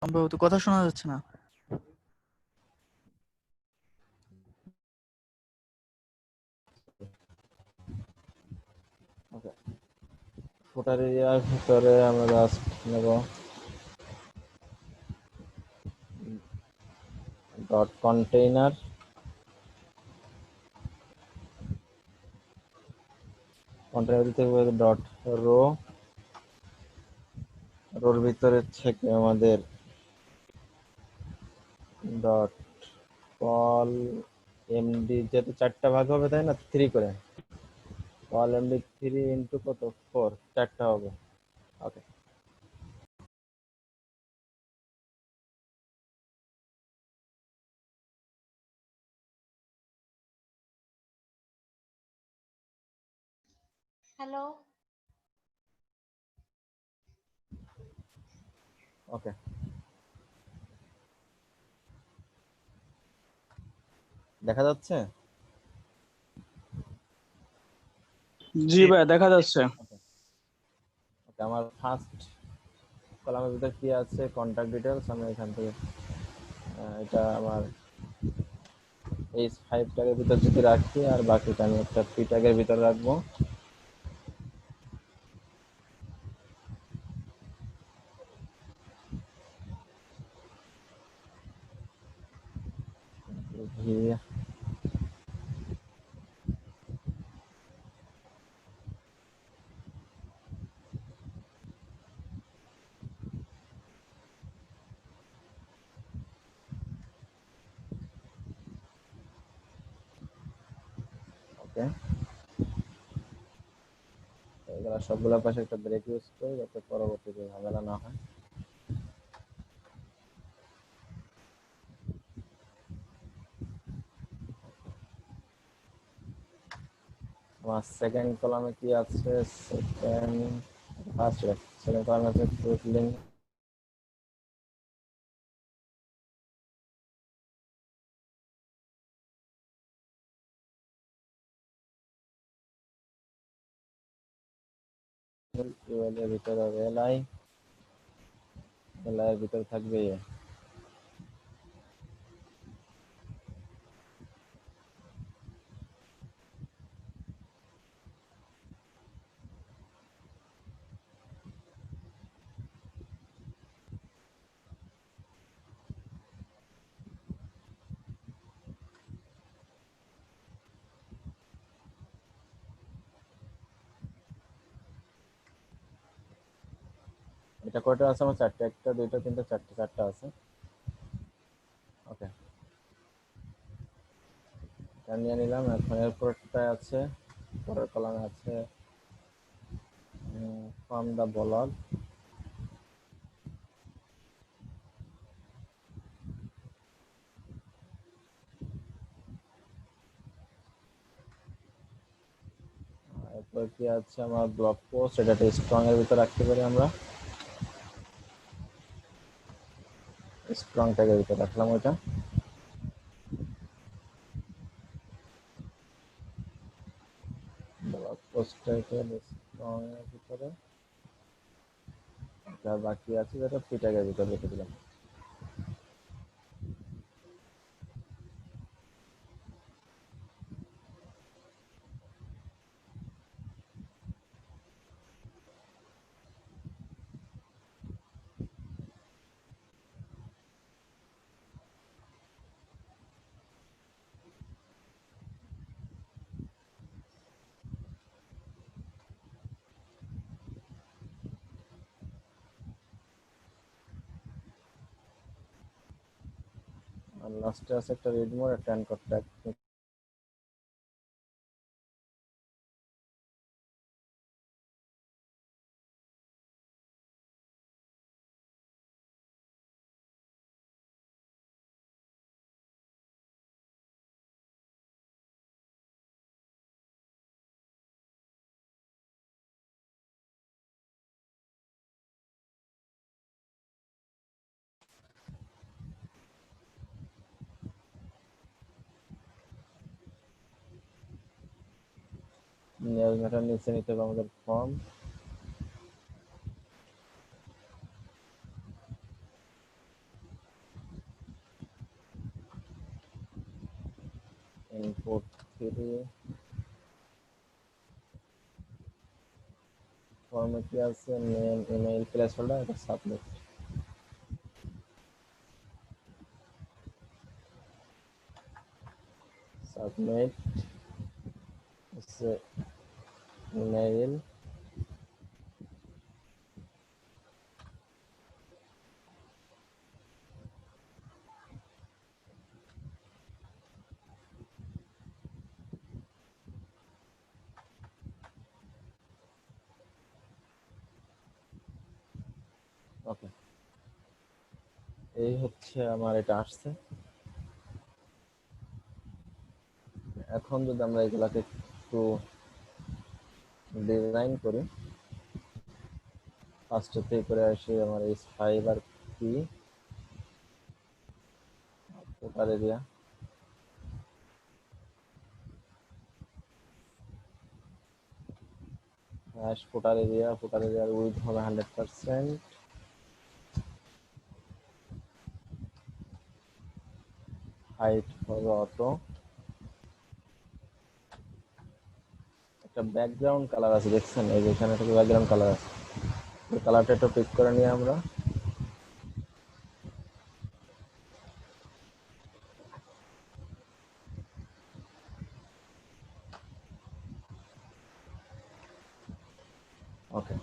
সম্ভবত কথা শোনা যাচ্ছে না। ওকে, ফুটার এরিয়ার ভিতরে আমরা জাস্ট নেব ডট কন্টেইনার, কন্টেইনার থেকে ডট রো, রোর ভিতরে থেকে আমাদের ডট কল এমডি, যেহেতু 4টা ভাগ হবে তাই না, 3 করে কল এমডি 3 ইন্টু কত 4, 4টা হবে। ওকে, হ্যালো, ওকে দেখা যাচ্ছে। জি ভাই, দেখা যাচ্ছে। ওকে, আমার ফার্স্ট কলামের ভিতরে কি আছে, কন্ট্যাক্ট ডিটেলস। আমি এখান থেকে এটা আমার এই 5 ট্যাগের ভিতর যদি রাখি, আর বাকিটা আমি একটা পি ট্যাগের ভিতর রাখবো। ওকে, এগুলো সবগুলোর পাশে একটা ব্রেক ইউজ করি যাতে পরবর্তীতে ঝামেলা না হয়। আমার সেকেন্ড কলামে কি আছে, সেকেন্ড কলামে আছে ফ্রুট লিঙ্ক। এর ভিতরে হবে এলআই, এলআই এর ভিতরে থাকবে এটা কয়টা আছে আমার, 4টা, 1টা 2টা 3টা 4টা, 4টা আছে। ওকে, এটা নিয়ে নিলাম। এখন এর পরেরটা আছে, পরের কলামে আছে ফ্রম দা ব্লগ। এরপর কি আছে আমার ব্লগ পোস্ট, এটা স্ট্রং এর ভিতর রাখতে পারি আমরা, স্ট্রং ট্যাগের ভিতর রাখলাম ওইটা। ব্লগ পোস্ট টাইটেল স্ট্রং এর ভিতরে, যা বাকি আছে যেটা পি ট্যাগের ভিতর রেখে দিলাম। আর লাস্টে আছে একটা রিড মোর, একটা অ্যানকর ট্যাগ। মেটার নিচে নিতে হবে আমাদের ফর্ম। input 3 ফর্মে কি আছে নেম ইমেইল প্লেস হোল্ডার এটা সাবমিট সাবমিট হচ্ছে ইমেইল ওকে এই হচ্ছে আমার এটা আসছে এখন যদি আমরা এগুলাকে একটু ডিজাইন করি ফার্স্টে করে আসি আমার এই ফাইবার কি ফুটার এরিয়া ফুটার এরিয়ার উইথ হবে 100%, হাইট হবে অটো, একটা ব্যাকগ্রাউন্ড কালার আছে দেখছেন এই যে এখানে একটা ব্যাকগ্রাউন্ড কালার আছে ওই কালারটা একটু পিক করে নিয়ে আমরা ওকে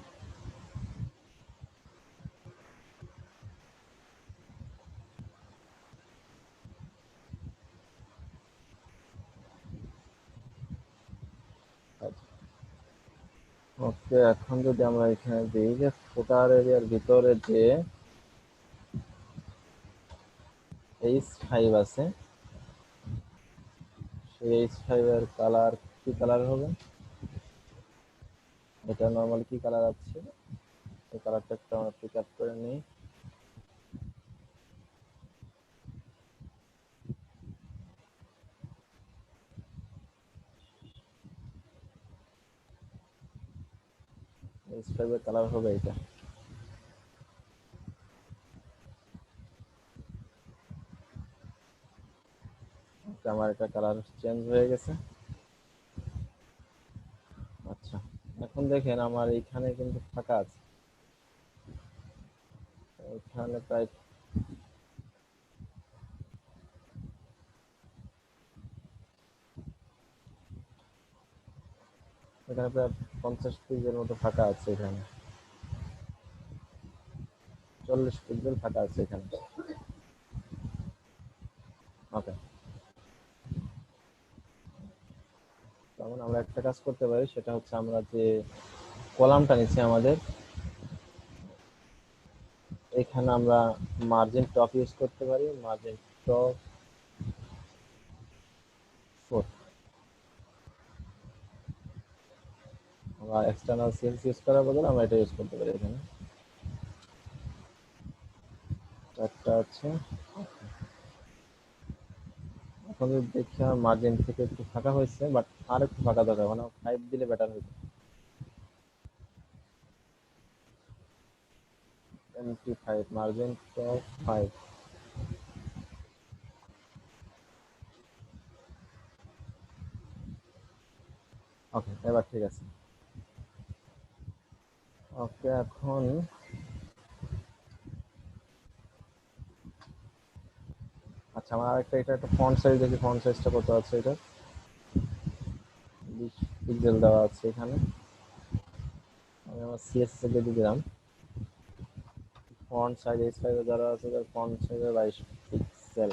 ওকে এখন যদি আমরা এখানে দিই যে ফুটার এরিয়ার ভিতরে যে H5 আছে সেই H5 এর কালার কি কালার হবে এটা নরমাল কি কালার আছে এই কালারটা একটু আমরা পিক আপ করে নিই H5 এর কালার হবে এটা আমার এটা কালার চেঞ্জ হয়ে গেছে আচ্ছা এখন দেখেন আমার এইখানে কিন্তু ফাঁকা আছে এখানে প্রায় এখানে প্রায় 50 পিক্সেল মতো ফাঁকা আছে এখানে 40 পিক্সেল ফাঁকা আছে এখানে ওকে তখন আমরা একটা কাজ করতে পারি সেটা হচ্ছে আমরা যে কলামটা নিচ্ছি আমাদের এখানে আমরা মার্জিন টপ ইউজ করতে পারি মার্জিন টপ 4 আমরা এক্সটার্নাল সেলস ইউজ করার বদলে আমরা এটা ইউজ করতে পারি এখানে একটা আছে এখন যদি দেখি আমার মার্জিন থেকে একটু ফাঁকা হয়েছে বাট আর একটু ফাঁকা দরকার মানে 5 দিলে বেটার হতো MP5 মার্জিন টপ 5 ওকে এবার ঠিক আছে ওকে এখন আচ্ছা আমার আরেকটা এটা একটা ফন্ট সাইজ দেখি ফন্ট সাইজটা কত আছে এটা 20 পিক্সেল দেওয়া আছে এখানে আমি আমার সিএসএস এ দিয়ে দিলাম ফন্ট সাইজ এই সাইজে যারা আছে তার ফন্ট সাইজে 22 পিক্সেল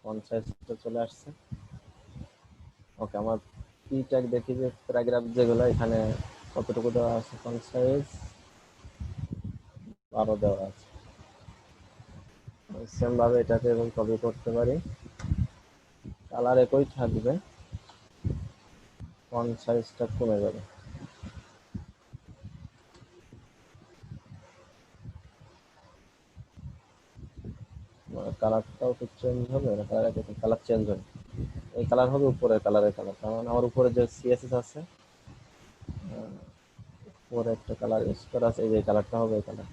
ফন্ট সাইজটা চলে আসছে ওকে আমার কি ট্যাগ দেখি যে প্যারাগ্রাফ যেগুলো এখানে কতটুকু দেওয়া আছে ফন্ট সাইজ 12 দেওয়া আছে সেম ভাবে এটাকে এবং কপি করতে পারি কালার একই থাকবে ফন্ট সাইজটা কমে যাবে কালারটাও তো চেঞ্জ হবে না কালার চেঞ্জ হবে এই কালার হবে উপরের কালারের কালার কারণ আমার উপরে যে সিএসএস আছে উপরে একটা কালার ইউজ করা আছে এই যে কালারটা হবে এই কালার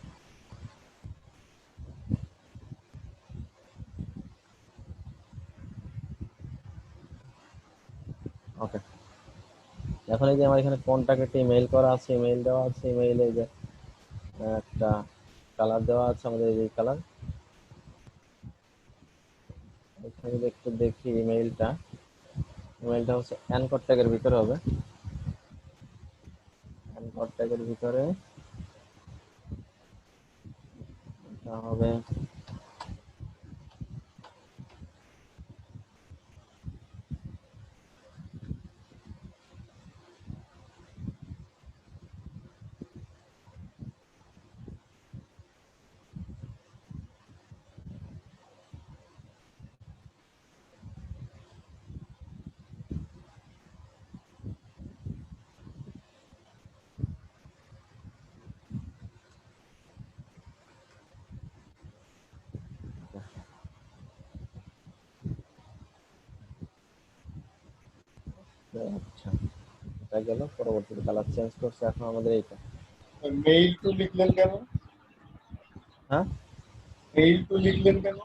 এখন এই যে আমার এখানে কন্টাক্টে ইমেইল করা আছে, ইমেইল দেওয়া আছে, ইমেইলে যে একটা কালার দেওয়া আছে আমাদের এই কালার। এখানে যদি একটু দেখি ইমেইলটা হচ্ছে অ্যানকর ট্যাগের ভিতরে হবে। অ্যানকর ট্যাগের ভিতরে এটা হবে আচ্ছা, এটা গেল। পরবর্তীতে কালার চেঞ্জ করছে, এখন আমাদের এইটা। মেইল টু লিখলেন কেন? হ্যাঁ, মেইল টু লিখলেন কেন?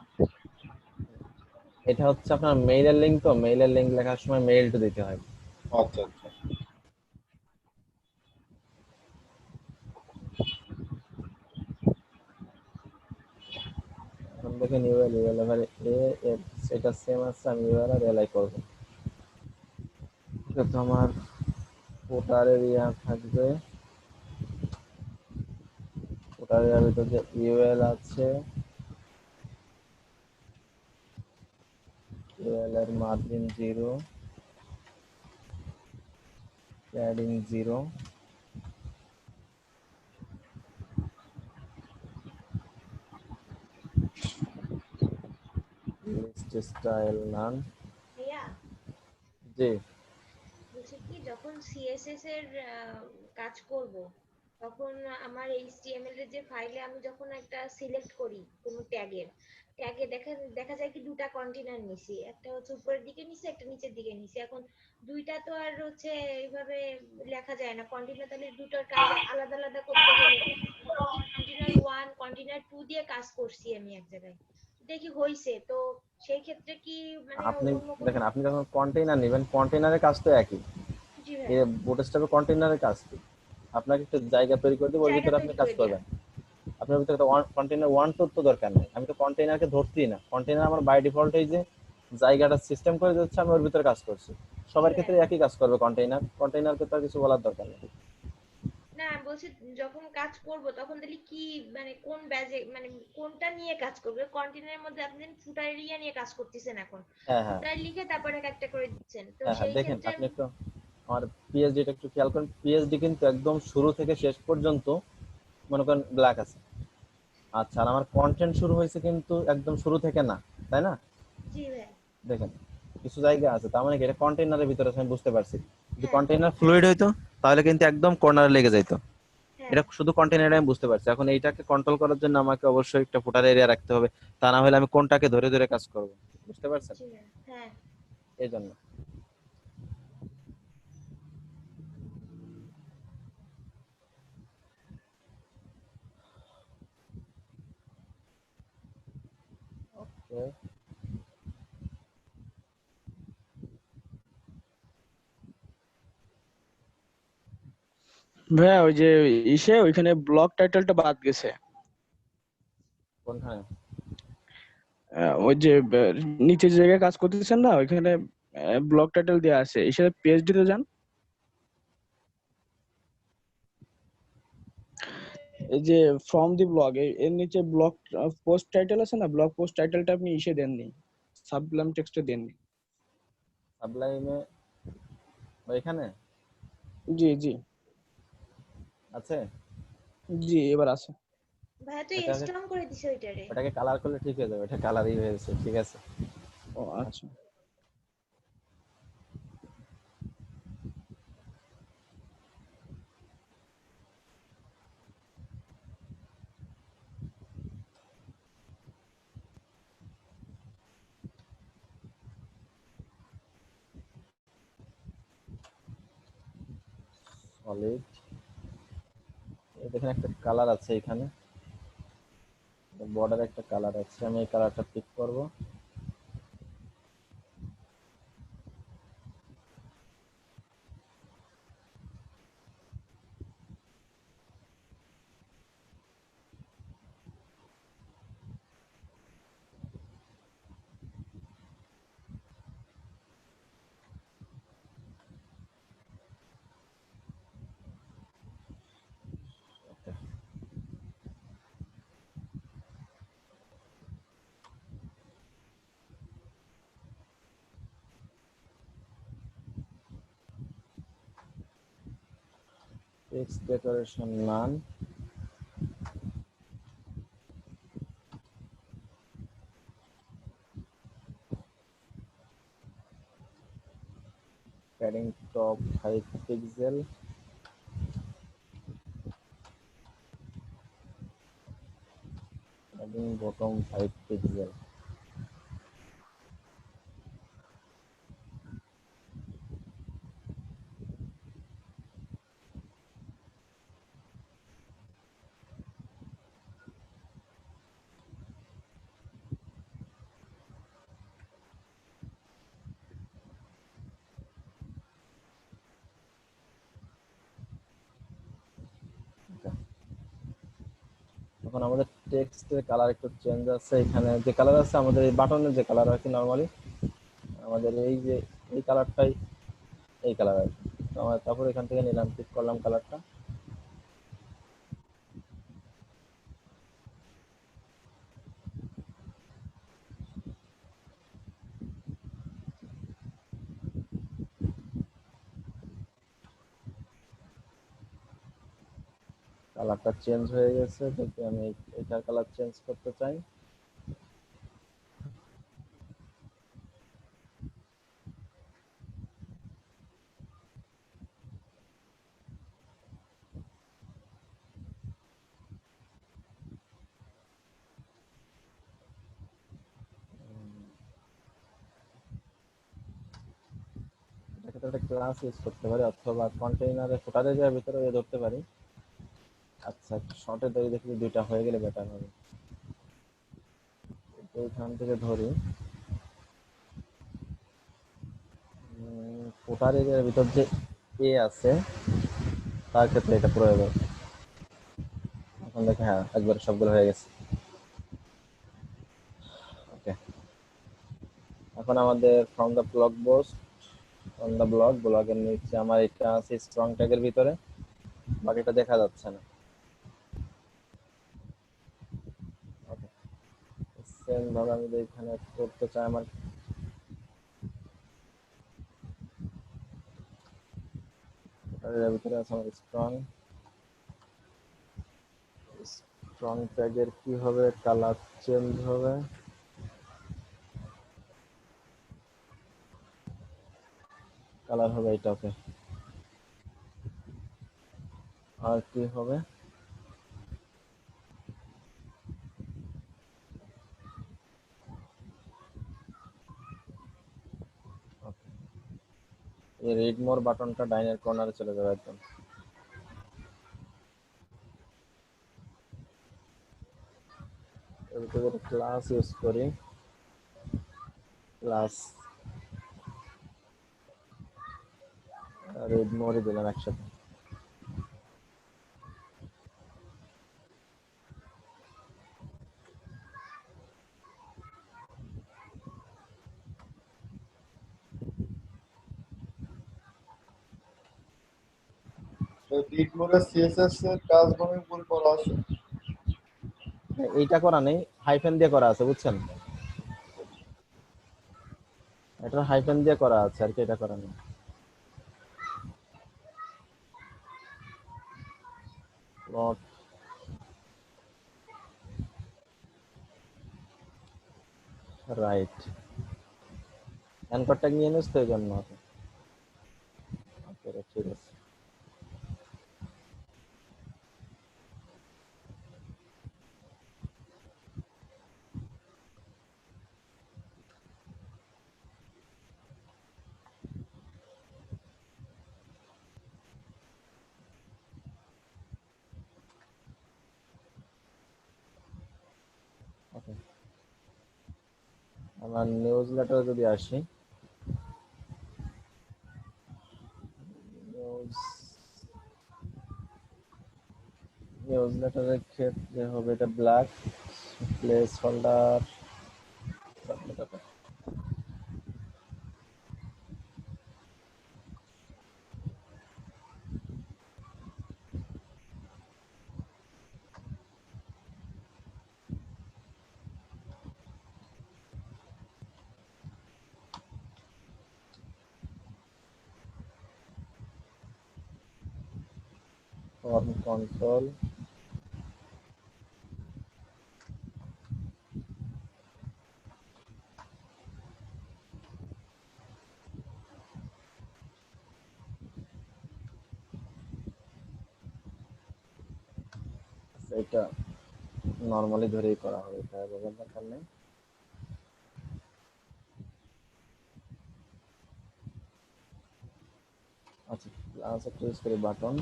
এটা হচ্ছে আপনার মেইলের লিঙ্ক, তো মেইলের লিঙ্ক লেখার সময় মেইল টু দিতে হয়। আচ্ছা আচ্ছা। এখন দেখেন ইউএল এভার এটা সেম আছে, আমি ইউএল আর এলআই করবো। তো আমার ফোটার এরিয়া থাকবে, ফোটার এরিয়ার ভিতর যে ইউএল আছে, ইউএল এর মার্জিন 0, প্যাডিং 0, লিস্ট স্টাইল নান। ভাইয়া জি, বলছি কি, যখন সিএসএস এর কাজ করব তখন আমার এইচটিএমএল এর যে ফাইলে আমি যখন একটা সিলেক্ট করি কোনো ট্যাগে দেখা দেখা যায় কি দুটা কন্টেনার নিছি, একটা হচ্ছে উপরের দিকে নিছি, একটা নিচের দিকে নিছি। এখন দুইটা তো আর হচ্ছে এইভাবে লেখা যায় না কন্টেনার, তাহলে দুটোর কাজ আলাদা আলাদা করতে গেলে তখন কি কন্টেনার 1 কন্টেনার 2 দিয়ে কাজ করছি আমি এক জায়গায়, দেখি হইছে। তো সেই ক্ষেত্রে কি মানে আপনি অন্য কোনো? দেখেন, আপনি যখন কন্টেইনার নেবেন, কন্টেইনারের কাজ তো একই। জি ভাই, এই বুটস্ট্র্যাপে কন্টেইনারের কাজ কি? আপনাকে একটা জায়গা তৈরি করে দেবো, ওর জায়গা ভিতরে আপনি তৈরি কাজ করে দেয়া। করবেন। আপনার ভিতরে একটা কন্টেইনার 1 2 তো দরকার নেই, আমি তো কন্টেইনারকে ধরতেই না। কন্টেইনার আমার বাই ডিফল্ট এই যে জায়গাটা সিস্টেম করে দিচ্ছে, আমি ওর ভিতরে কাজ করছি। জি সবার ভাই, ক্ষেত্রে একই কাজ করবে কন্টেইনারকে তো আর কিছু বলার দরকার নেই। না আমি বলছি যখন কাজ করব তখন তাহলে কি মানে কোন ব্যাজে মানে কোনটা নিয়ে কাজ করবে? কন্টেনারের মধ্যে আপনি ফুটার এরিয়া নিয়ে কাজ করতেছেন, এখন হ্যাঁ হ্যাঁ ফুটার লিখে তারপরে একটা করে দিচ্ছেন, তো হ্যাঁ হ্যাঁ, সেই দেখেন ক্ষেত্রে আপনি একটু আমার পিএইচডিটা একটু খেয়াল করেন। পিএইচডি কিন্তু একদম শুরু থেকে শেষ পর্যন্ত মনে করেন ব্ল্যাক আছে। আচ্ছা, আর আমার কন্টেন্ট শুরু হয়েছে কিন্তু একদম শুরু থেকে না, তাই না? জি ভাই, দেখেন কিছু জায়গা আছে, তার মানে কি এটা কন্টেইনারের ভিতরে আছে, আমি বুঝতে পারছি। যদি হ্যাঁ কন্টেইনার ফ্লুইড হইতো তাহলে কিন্তু একদম কর্নারে লেগে যাইতো। হ্যাঁ, এটা শুধু কন্টেইনারে আমি বুঝতে পারছি। এখন এইটাকে কন্ট্রোল করার জন্য আমাকে অবশ্যই একটা ফুটার এরিয়া রাখতে হবে, তা না হলে আমি কোনটাকে ধরে ধরে কাজ করব। বুঝতে পারছেন? জি ভাই, হ্যাঁ। এই জন্য ওকে। ভাইয়া ওই যে ওইখানে ব্লক টাইটেলটা বাদ গেছে। কোনখানে? ওই যে নিচে যে জায়গায় কাজ করতেছেন না, ওইখানে ব্লক টাইটেল দেওয়া আছে, ইসে পিএইচডি তে যান। এই যে ফ্রম দি ব্লগ এর নিচে ব্লগ পোস্ট টাইটেল আছে না, ব্লগ পোস্ট টাইটেলটা আপনি দেননি, সাবলাম টেক্সটে দেননি। সাবলাইমে ওইখানে জি জি আছে। জি, এবার আছে। ভাইয়া তো ওটাকে স্ট্রং করে দিছে ওইটারে। ওটাকে কালার করলে ঠিক হয়ে যাবে, এটা কালারই হয়েছে, ঠিক আছে। ও আচ্ছা। সলিড, দেখেন একটা কালার আছে এখানে, বর্ডার একটা কালার আছে, আমি এই কালারটা পিক করব। টেক্সট ডেকোরেশন নান, padding top 5 pixel, padding bottom 5 pixel. এখন আমাদের টেক্সটের কালার একটু চেঞ্জ আছে। এখানে যে কালার আছে আমাদের এই বাটনের যে কালার আছে নরমালি আমাদের এই যে এই কালারটাই এই কালার আছে। তো আমরা তারপর এখান থেকে নিলাম, পিক করলাম কালারটা। কালারটা চেঞ্জ হয়ে গেছে। যদি আমি এটার কালার চেঞ্জ করতে চাই, এটাকে তো একটা ক্লাস ইউজ করতে পারি অথবা কন্টেইনারে ফুটারে যাওয়ার ভিতরে ধরতে পারি। আচ্ছা, শর্টে ধরে দেখি দুইটা হয়ে গেলে বেটার হবে। তো এখান থেকে ধরি ফুটার এরিয়ার ভিতর যে এ আছে তার ক্ষেত্রে এটা প্রয়োজন। এখন দেখে হ্যাঁ একবার সবগুলো হয়ে গেছে। ওকে, এখন আমাদের from the blog post, from the ব্লগের নিচে আমার এটা আছে স্ট্রং ট্যাগের ভিতরে, বাকিটা দেখা যাচ্ছে না। ওকে, সেম ভাবে আমি যদি এখানে করতে চাই, আমার এর ভিতরে আছে আমার স্ট্রং ট্যাগের কি হবে, কালার চেঞ্জ হবে। কালার হবে এটা। ওকে, আর কি হবে, এই রিড মোর বাটনটা ডাইনের কর্নারে চলে যাবে একদম। এর ভিতরে ক্লাস ইউজ করি, ক্লাস রিড মোরই দিলাম একসাথে। রিড মোডে সিএসএস এর কাজ ভাবে ভুল করা আছে। এইটা করা নেই, হাইফেন দিয়ে করা আছে বুঝছেন, এটা হাইফেন দিয়ে করা আছে আর কি, এটা করা নেই। প্লট রাইট, অ্যানকর ট্যাগ নিয়ে নিস তো এই জন্য। ওকে, ঠিক আছে। ওকে, আমার নিউজ লেটার যদি আসি, নিউজ নিউজ লেটারের ক্ষেত্রে হবে এটা black place holder. Form control, এটা নর্মালি ধরেই করা হবে, এটা বোঝার দরকার নেই। আচ্ছা, প্লাস একটা ইউজ করি বাটন।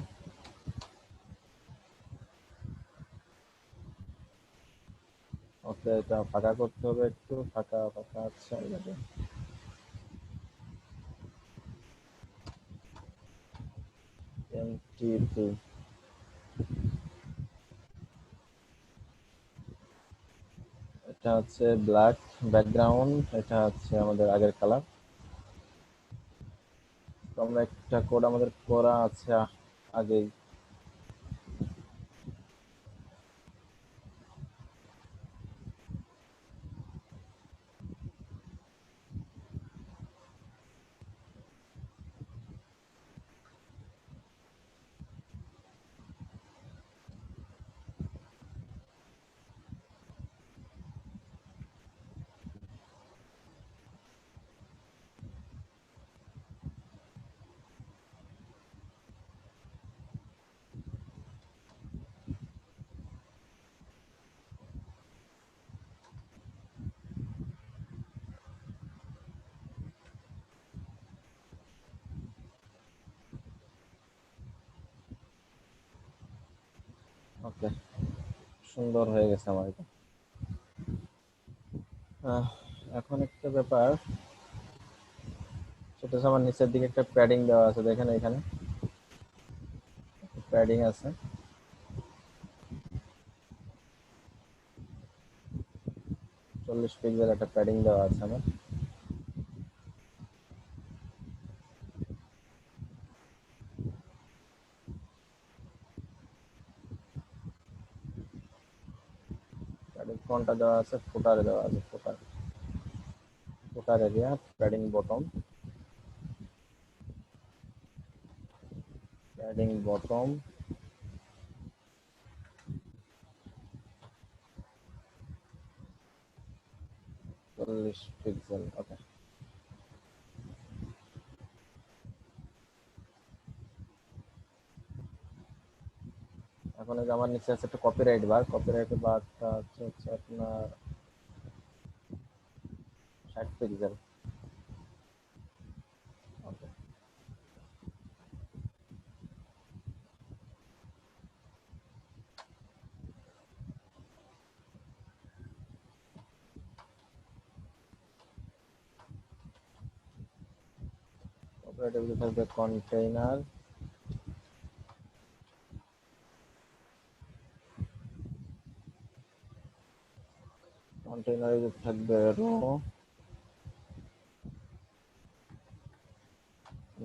ওকে, এটা ফাঁকা করতে হবে, একটু ফাঁকা ফাঁকা। আচ্ছা, এমটি3, এটা হচ্ছে ব্ল্যাক ব্যাকগ্রাউন্ড, এটা হচ্ছে আমাদের আগের কালার। তো আমরা একটা কোড আমাদের করা আছে আগেই। ওকে, সুন্দর হয়ে গেছে আমার এটা। এখন একটা ব্যাপার, সেটা হচ্ছে আমার নিচের দিকে একটা প্যাডিং দেওয়া আছে, দেখেন এখানে প্যাডিং আছে। 40 পিক্সেল একটা প্যাডিং দেওয়া আছে আমার। প্যাডিং কোনটা দেওয়া আছে? ফুটারে দেওয়া আছে, footer area, padding bottom, padding bottom, চল্লিশ পিক্সেল। ওকে, এখন এই যে আমার নিচে আছে একটা কপিরাইট বার, কপিরাইট বারটা হচ্ছে আপনার 60 পিক্সেল। ওকে, কপিরাইটের ভিতরে থাকবে কন্টেইনার, কন্টেইনারের ভিতরে থাকবে row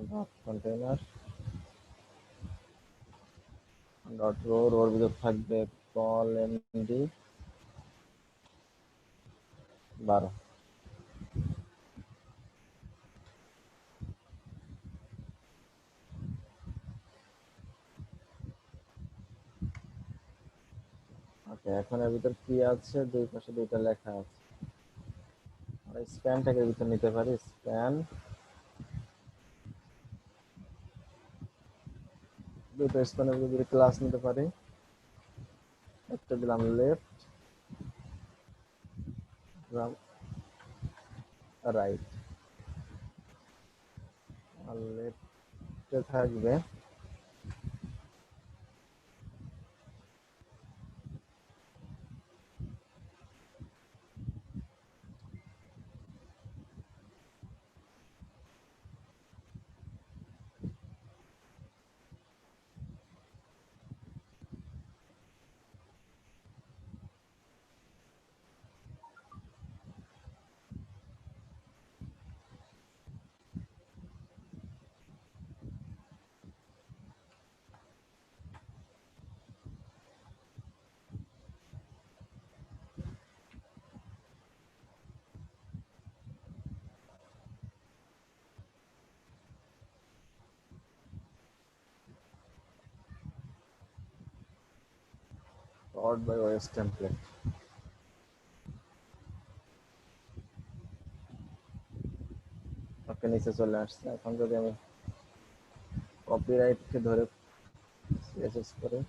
dot container dot row, রোর ভিতর থাকবে কল এমডি 12। ওকে, এখন এর ভিতর কি আছে? দুই পাশে দুইটা লেখা আছে। আমরা স্প্যান ট্যাগের ভিতর নিতে পারি, স্প্যান, দুটো স্প্যানের ভিতরে ক্লাস নিতে পারি। একটা দিলাম লেফট, দিলাম রাইট। আর লেফটে থাকবে সর্ট বাই ওএস টেমপ্লেট। ওকে, নিচে চলে আসছে। এখন যদি আমি কপিরাইটকে ধরে সিএসএস করে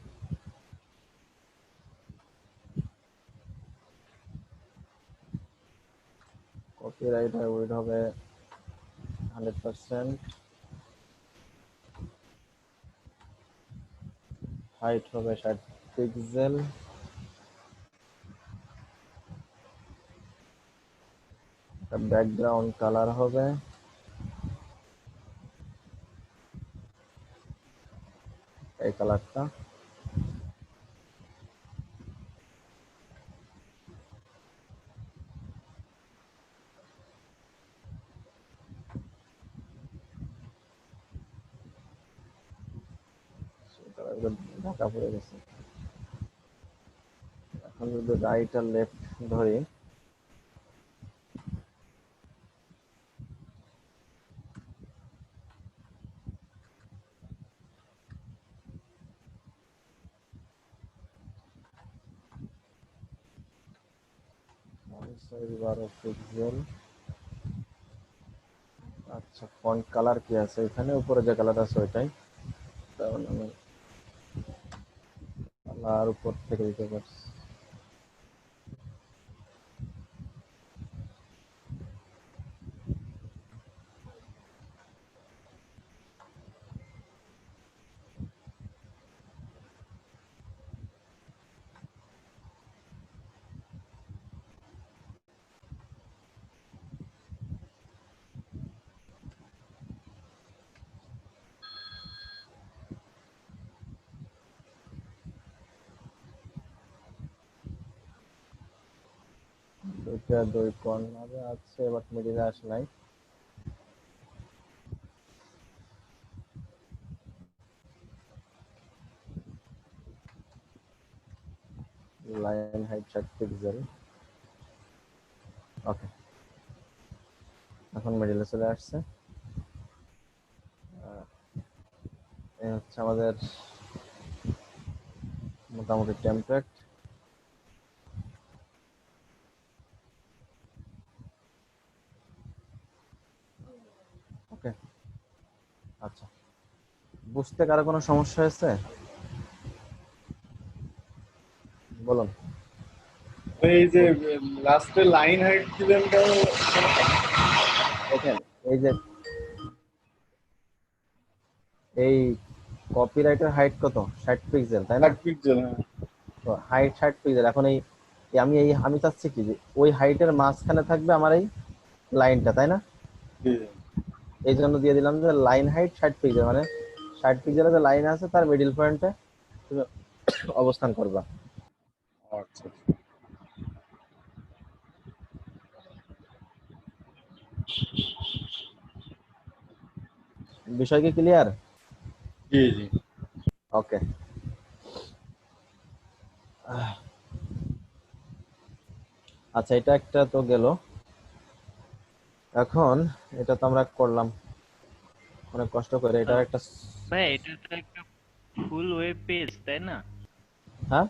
কপিরাইট উইড হবে 100%, হাইট হবে 60 পিক্সেল, ব্যাকগ্রাউন্ড কালার হবে এই কালারটা, ঢাকা পড়ে গেছে। এখন যদি রাইট আর লেফট ধরি, সাইজ 12 পিক্সেল। আচ্ছা, ফন্ট কালার কি আছে এখানে? উপরে যে কালার আছে ওইটাই, তাহলে আমি কালার উপর থেকে দিতে পারছি। দুইটা দুই কর্নারে আছে, বাট মিডিলে আসে নাই। Line height 60 pixel. ওকে, এখন মিডিলে চলে আসছে। এই হচ্ছে আমাদের মোটামুটি টেমপ্লেট। ওকে, আচ্ছা, বুঝতে কারো কোনো সমস্যা হয়েছে বলুন। এই যে লাস্টে লাইন হাইট দিলেন কেন? দেখেন, এই যে এই কপিরাইটের হাইট কত? 60 পিক্সেল, তাই না? 60 পিক্সেল, হ্যাঁ। তো হাইট 60 পিক্সেল। এখন আমি চাচ্ছি কি যে ওই হাইটের মাঝখানে থাকবে আমার এই লাইনটা, তাই না? জি। এই জন্য দিয়ে দিলাম যে লাইন হাইট 60 পিক্সেল, মানে 60 পিক্সেলের যে লাইন আছে তার মিডিল পয়েন্টে তুমি অবস্থান করবা। আচ্ছা, বিষয় কি ক্লিয়ার? জি জি। ওকে, আচ্ছা, এটা একটা তো গেল। এখন এটা তো আমরা করলাম অনেক কষ্ট করে। এটা একটা, ভাই এটা তো একটা ফুল ওয়েব পেজ, তাই না? হ্যাঁ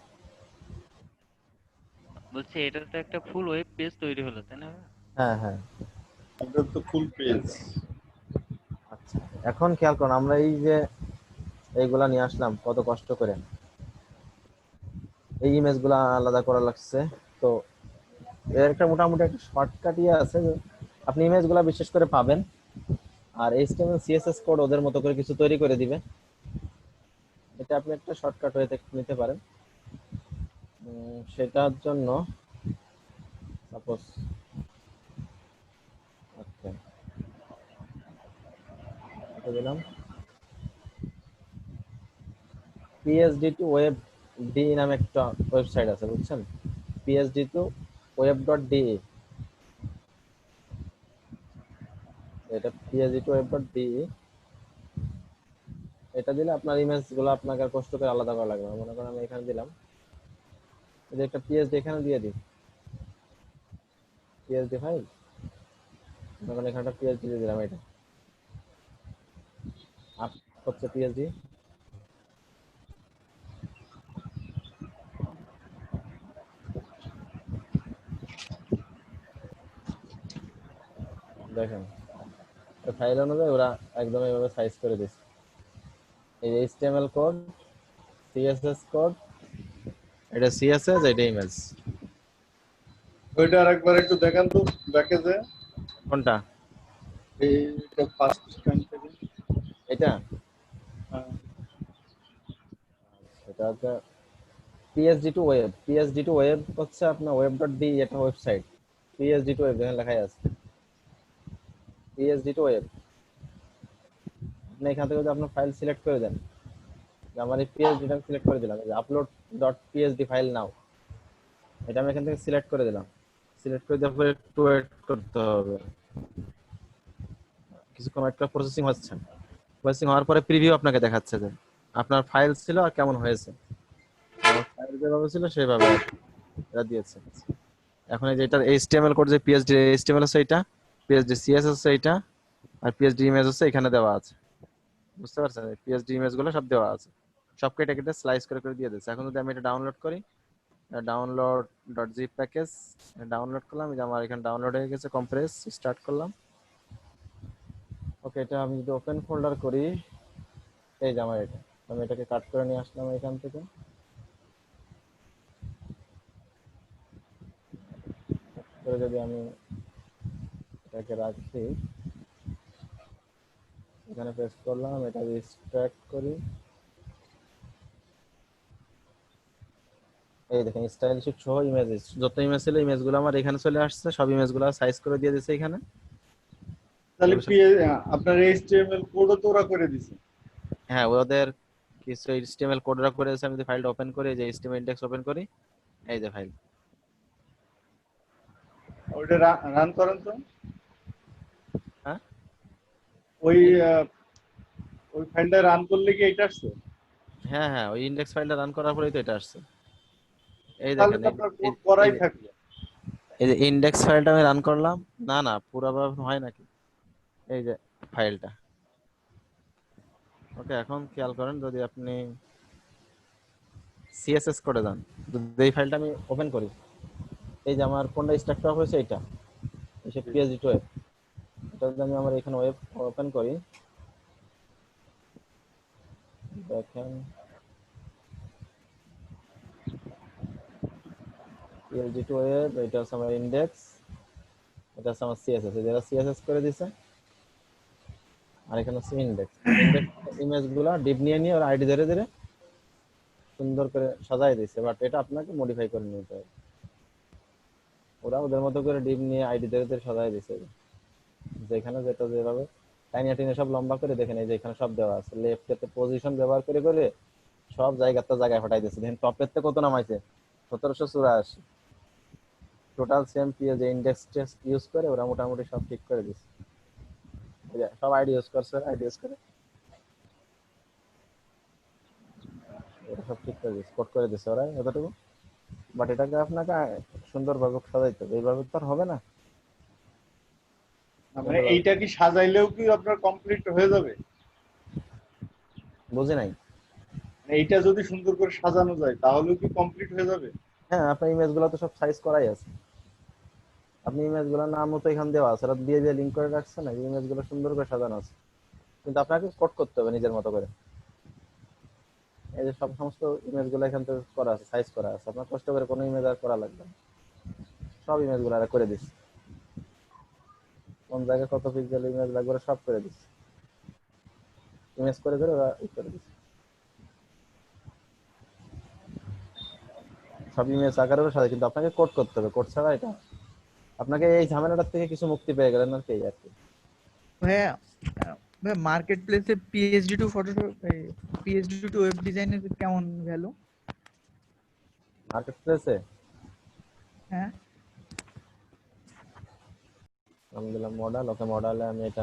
বলছি এটা তো একটা ফুল ওয়েব পেজ তৈরি হলো, তাই না? হ্যাঁ হ্যাঁ। এটা তো ফুল পেজ। আচ্ছা, এখন খেয়াল করুন, আমরা এই যে এইগুলা নিয়ে আসলাম কত কষ্ট করে, এই ইমেজগুলা আলাদা করা লাগছে। তো এর একটা মোটামুটি একটা শর্টকাট আছে যে আপনি ইমেজগুলা বিশেষ করে পাবেন, আর এইচটিএমএল সিএসএস কোড ওদের মতো করে কিছু তৈরি করে দিবে। এটা আপনি একটা শর্টকাট হয়ে নিতে পারেন। সেটার জন্য সাপোজ দিলাম পিএইচডি টু ওয়েব ডি নামে একটা ওয়েবসাইট আছে, বুঝছেন? PhD to web dot D, এটা PhD to web dot D. এটা দিলে আপনার ইমেজ গুলো আপনাকে আর কষ্ট করে আলাদা করা লাগবে না। মনে করেন আমি এখানে দিলাম, এই যে একটা পিএইচডি এখানে দিয়ে দিই, পিএইচডি ফাইল, মনে করেন এখানে একটা পিএইচডি দিয়ে দিলাম। এটা আপ হচ্ছে পিএইচডি, দেখেন ফাইল অনুযায়ী ওরা একদম এইভাবে সাইজ করে দিচ্ছে। এই এইচটিএমএল কোড, সিএসএস কোড, এটা সিএসএস, এটা ইমেজ। ওইটা আরেকবার একটু দেখান তো ব্যাকে যে কোনটা? এইটা ফার্স্ট স্ক্যান থেকে। এটা হ্যাঁ। এটা হচ্ছে PSD to web. PSD to web হচ্ছে আপনার ওয়েব ডট ডি, এটা ওয়েবসাইট। পিএসডি টু ওয়েব এখানে লেখাই আছে পিএসডি টু ওয়েব। আপনি এখান থেকে যদি আপনার ফাইল সিলেক্ট করে দেন, যে আমার এই পিএসডিটা সিলেক্ট করে দিলাম, যে আপলোড ডট পিএসডি ফাইল নাও, এটা আমি এখান থেকে সিলেক্ট করে দিলাম। সিলেক্ট করে দেওয়ার পরে একটু ওয়েট করতে হবে, কিছুক্ষণ ওয়েট করে প্রসেসিং হচ্ছে। প্রসেসিং হওয়ার পরে প্রিভিউ আপনাকে দেখাচ্ছে যে আপনার ফাইল ছিল আর কেমন হয়েছে। আমার ফাইল যেভাবে ছিল সেভাবে এটা দিয়েছে। এখন এই যে এটা এইচটিএমএল কোড, যে পিএসডি এইচটিএমএল আছে এটা, পিএসডি সিএসএস আছে এটা, আর পিএসডি ইমেজ হচ্ছে এখানে দেওয়া আছে। বুঝতে পারছেন? পিএসডি ইমেজ গুলো সব দেওয়া আছে, সব কেটে কেটে স্লাইস করে করে দিয়ে দিচ্ছে। এখন যদি আমি এটা ডাউনলোড করি, download dot zip package download করলাম, এই যে আমার এখানে ডাউনলোড হয়ে গেছে। কম্প্রেস স্টার্ট করলাম। ওকে, এটা আমি যদি ওপেন ফোল্ডার করি, এই যে আমার এটা, আমি এটাকে কাট করে নিয়ে আসলাম এখান থেকে। করে যদি আমি এটাকে রাখি, এখানে পেস্ট করলাম, এটা এক্সট্রাক্ট করি। এই দেখেন স্টাইল শিট সহ ইমেজ, যত ইমেজ ছিল ইমেজগুলো আমার এখানে চলে আসছে। সব ইমেজগুলো সাইজ করে দিয়ে দিয়েছে এখানে। তাহলে আপনার এইচটিএমএল কোডও তো ওরা করে দিছে। হ্যাঁ, ওদের কিছু এইচটিএমএল কোড রা করে দিয়েছে। আমি যদি ফাইলটা ওপেন করি, যে এইচটিএমএল ইনডেক্স ওপেন করি, এই যে ফাইল। ওইটা রান করেন তো। হ্যাঁ ওই ওই ফাইলটা রান করলে কি এটা আসছে? হ্যাঁ হ্যাঁ, ওই ইনডেক্স ফাইলটা রান করার পরেই তো এটা আসছে। এই তাহলে দেখেন তো আপনার কোড করাই থাকলো। এই যে ইনডেক্স ফাইলটা আমি রান করলাম, না না পুরোভাবে হয় নাকি, এই যে ফাইলটা। ওকে, এখন খেয়াল করেন, যদি আপনি সিএসএস করে দেন, যদি এই ফাইলটা আমি ওপেন করি, এই যে আমার কোনটা স্ট্রাকচার হয়েছে এটা, এই পিএসডি টু ওয়েব। এটা যদি আমি আমার এখানে ওয়েব ওপেন করি, দেখেন পিএসডি টু ওয়েব, এটা হচ্ছে আমার ইনডেক্স, এটা হচ্ছে আমার সিএসএস। এই যেটা সিএসএস করে দিছে, আর এখানে হচ্ছে ইনডেক্স। ইনডেক্স ইমেজগুলো ডিপ নিয়ে নিয়ে ওর আইডি ধরে ধরে সুন্দর করে সাজাই দিয়েছে, বাট এটা আপনাকে মডিফাই করে নিতে হবে। ওরা ওদের মতো করে ডিপ নিয়ে আইডি ধরে ধরে সাজাই দিয়েছে, যেখানে যেটা যেভাবে টাইনিয়া টিনে সব লম্বা করে দেখেন, এই যে এখানে সব দেওয়া আছে। লেফট এতে পজিশন ব্যবহার করে করে সব জায়গায় ফাটাই দিয়েছে। দেখেন টপের তে কত নামাইছে, 1784। Total same PS index test use করে ওরা মোটামুটি সব ঠিক করে দিচ্ছে। এই যে সব আইডি ইউজ করছে, আইডি ইউজ করে এটা সব ঠিক করে দিচ্ছে, কোড করে দিচ্ছে ওরা এতটুকু। বাট এটাকে আপনাকে সুন্দরভাবে সাজাইতে হবে, এইভাবে তো আর হবে না। মানে এইটা কি সাজাইলেও কি আপনার কমপ্লিট হয়ে যাবে? বুঝি নাই। এইটা যদি সুন্দর করে সাজানো যায় তাহলেও কি কমপ্লিট হয়ে যাবে? হ্যাঁ, আপনার ইমেজগুলো তো সব সাইজ করাই আছে। আপনি ইমেজগুলোর নামও তো এখানে দেওয়া আছে, ওরা দিয়ে দিয়ে লিঙ্ক করে রাখছে না, ইমেজগুলো সুন্দর করে সাজানো আছে। কিন্তু আপনাকে কোড করতে হবে নিজের মতো করে। এই যে সব সমস্ত ইমেজগুলো এখান থেকে করা আছে, সাইজ করা আছে, আপনার কষ্ট করে কোনো ইমেজ আর করা লাগবে না। সব ইমেজগুলো আর করে দিচ্ছে, কোন জায়গায় কত পিক্সেল ইমেজ লাগবে ওরা সব করে দিচ্ছে। ইমেজ করে করে ওরা করে দিচ্ছে, সব ইমেজ আকারেরও সাথে। কিন্তু আপনাকে কোড করতে হবে, কোড ছাড়া এটা আপনাকে এই ঝামেলাটার থেকে কিছু মুক্তি পেয়ে গেলেন আর কি, আর কি। ভাইয়া ভাই মার্কেট প্লেসে PhD to Photoshop, PhD to web ডিজাইনের কেমন ভ্যালু? মার্কেট প্লেসে হ্যাঁ, আমি দিলাম মডেল। ওকে, মডেলে আমি এটা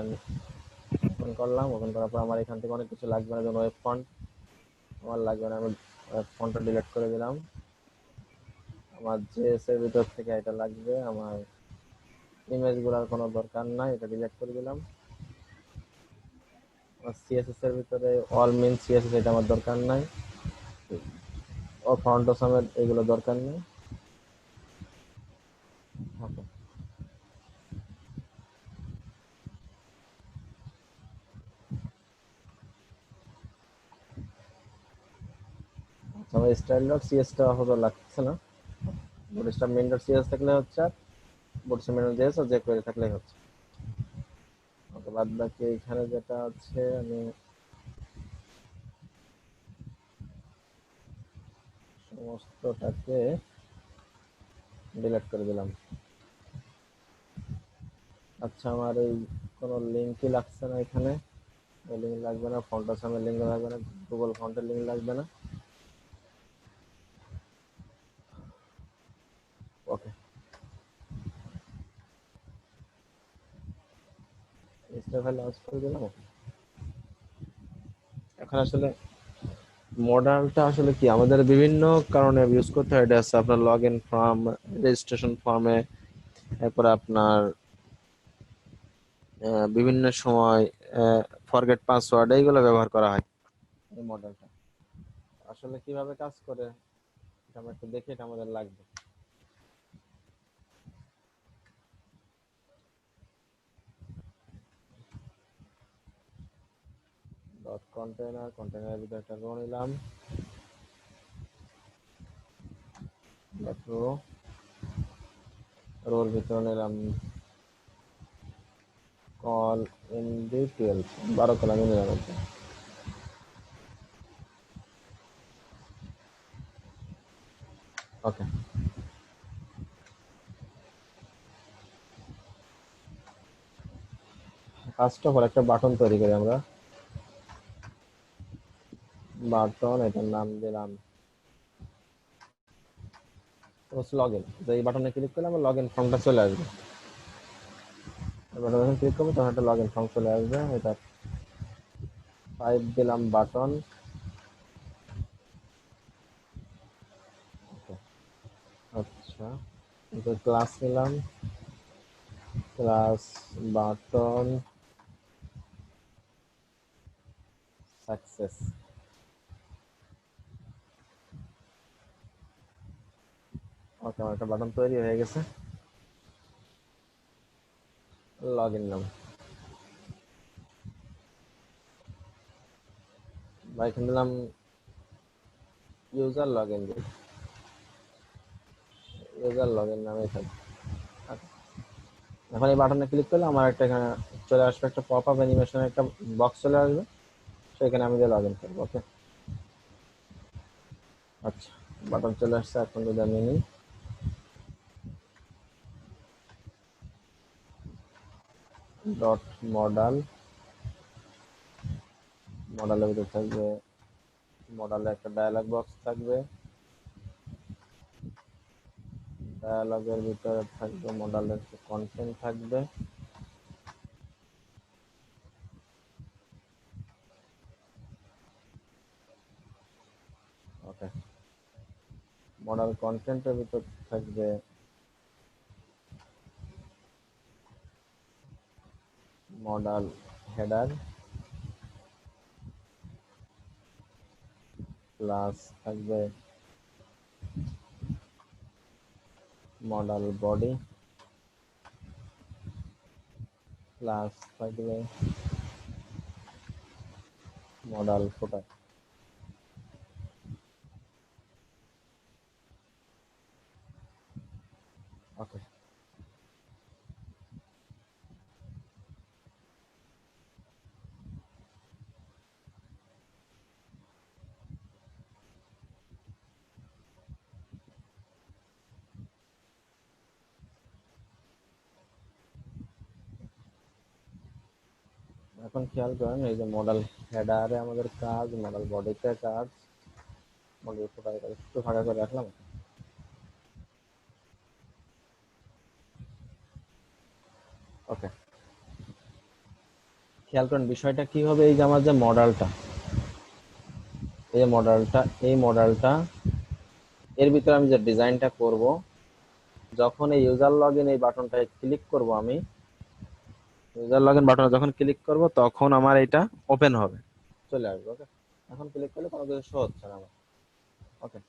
ওপেন করলাম। ওপেন করার পর আমার এখান থেকে অনেক কিছু লাগবে না, যেমন ওয়েব ফন্ট আমার লাগবে না, আমি ওয়েব ফন্টটা ডিলিট করে দিলাম। আমার জেএস এর ভিতর থেকে এটা লাগবে, আমার ইমেজগুলোর কোনো দরকার নাই, এটা ডিলিট করে দিলাম। আমার সিএসএস এর ভিতরে অল মিন সিএসএস, এটা আমার দরকার নাই। ও ফন্ট সমেত এগুলো দরকার নেই। ওকে, আমার স্টাইল ডট সিএসটা হয়তো লাগছে না, বুটস্ট্র্যাপ মেইন ডট সিএস থাকলে হচ্ছে, বুটস্ট্র্যাপ মেইন ডট সিএস যে কোয়েরি থাকলেই হচ্ছে। ওকে, বাদ বাকি এখানে যেটা আছে আমি সমস্তটাকে ডিলিট করে দিলাম। আচ্ছা, আমার এই কোনো লিঙ্কই লাগছে না এখানে, লিঙ্ক লাগবে না, ফন্টের সামনে লিঙ্ক লাগবে না, গুগল ফন্টের লিঙ্ক লাগবে না। ওকে, ফাইল লঞ্চ করে দিলাম। এখন আসলে মডেলটা আসলে কি আমাদের বিভিন্ন কারণে ইউজ করতে হয়। এটা আছে আপনার লগ ইন ফর্ম, রেজিস্ট্রেশন ফর্মে, এরপর আপনার বিভিন্ন সময় ফরগেট পাসওয়ার্ড এইগুলো ব্যবহার করা হয়। এই মডেলটা আসলে কিভাবে কাজ করে এটা আমরা একটু দেখি, এটা আমাদের লাগবে। ডট কন্টেনারের ভিতরে একটা রো নিলাম, ডট রোর ভিতরে নিলাম কল md12, 12 কলামে নিলাম এটা। ওকে, ফার্স্ট অফ অল একটা বাটন তৈরি করি আমরা। বাটন, এটার নাম দিলাম লগ ইন। এই বাটনে ক্লিক করলে আমার লগ ইন ফর্মটা চলে আসবে। বাটনে যখন ক্লিক করবো তখন একটা লগ ইন ফর্ম চলে আসবে। এটা 5 দিলাম বাটন। আচ্ছা, এটা ক্লাস নিলাম, ক্লাস বাটন সাকসেস। ওকে, আমার একটা বাটন তৈরি হয়ে গেছে। লগ ইন নাম বা এখানে দিলাম user log in, user log in নামে থাকবে। এখন এই বাটনে ক্লিক করলে আমার একটা এখানে চলে আসবে, একটা পপ আপ অ্যানিমেশন একটা বক্স চলে আসবে, সেখানে আমি দিয়ে লগ ইন করবো। ওকে, আচ্ছা, বাটন চলে আসছে। এখন যদি আমি নিই ডট মডেল, মডেলের ভিতরে থাকবে, মডেলে একটা ডায়ালগ বক্স থাকবে, ডায়ালগের ভিতরে থাকবে মডেলের কন্টেন্ট থাকবে। ওকে, মডেল কন্টেন্টের ভিতর থাকবে মডেল হেডার, প্লাস থাকবে মডেল বডি, প্লাস থাকবে মডেল ফুটার। ওকে, এখন খেয়াল করেন এই যে মডেল হেডারে আমাদের কাজ, মডেল বডিতে কাজ, মডেল ফুটারে কাজ। একটু ফাঁকা করে রাখলাম। ওকে, খেয়াল করেন বিষয়টা কি হবে। এই যে আমার যে মডেলটা, এই মডেলটা এর ভিতরে আমি যে ডিজাইনটা করব, যখন এই ইউজার লগ ইন এই বাটনটায় ক্লিক করব, আমি ইউজার লগ ইন বাটনে যখন ক্লিক করব তখন আমার এটা ওপেন হবে, চলে আসবে। ওকে, এখন ক্লিক করলে কোনো কিছু শো হচ্ছে না আমার। ওকে,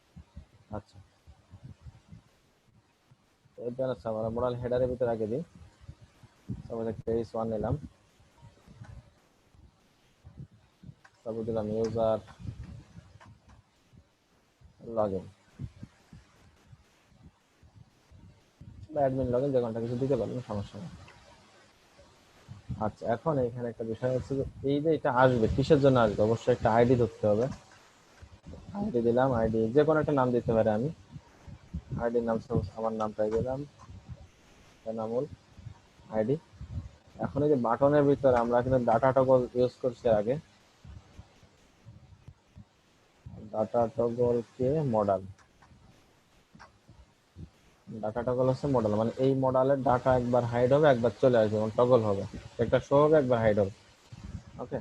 আচ্ছা, এটা আচ্ছা আমরা মডেল হেডারের ভিতরে আগে দিই। তারপরে পেজ 1 নিলাম, তারপর দিলাম ইউজার লগইন বা অ্যাডমিন লগইন, যে কোনটা কিছু দিতে পারবেন, সমস্যা নেই। আচ্ছা, এখন এখানে একটা বিষয় হচ্ছে যে এই যে এটা আসবে কিসের জন্য আসবে, অবশ্যই একটা আইডি ধরতে হবে। আইডি দিলাম, আইডি যে কোনো একটা নাম দিতে পারে, আমি আইডির নাম আমার নামটাই দিলাম, এনামুল আইডি। এখন এই যে বাটনের ভিতরে আমরা কিন্তু ডাটা টগল ইউজ করছি আগে, ডাটা টগলকে মডেল, ডাটা টগল হচ্ছে মডেল, মানে এই মডেলের ডাটা একবার হাইড হবে একবার চলে আসবে, এবং টগল হবে, একটা শো হবে একবার হাইড হবে। ওকে,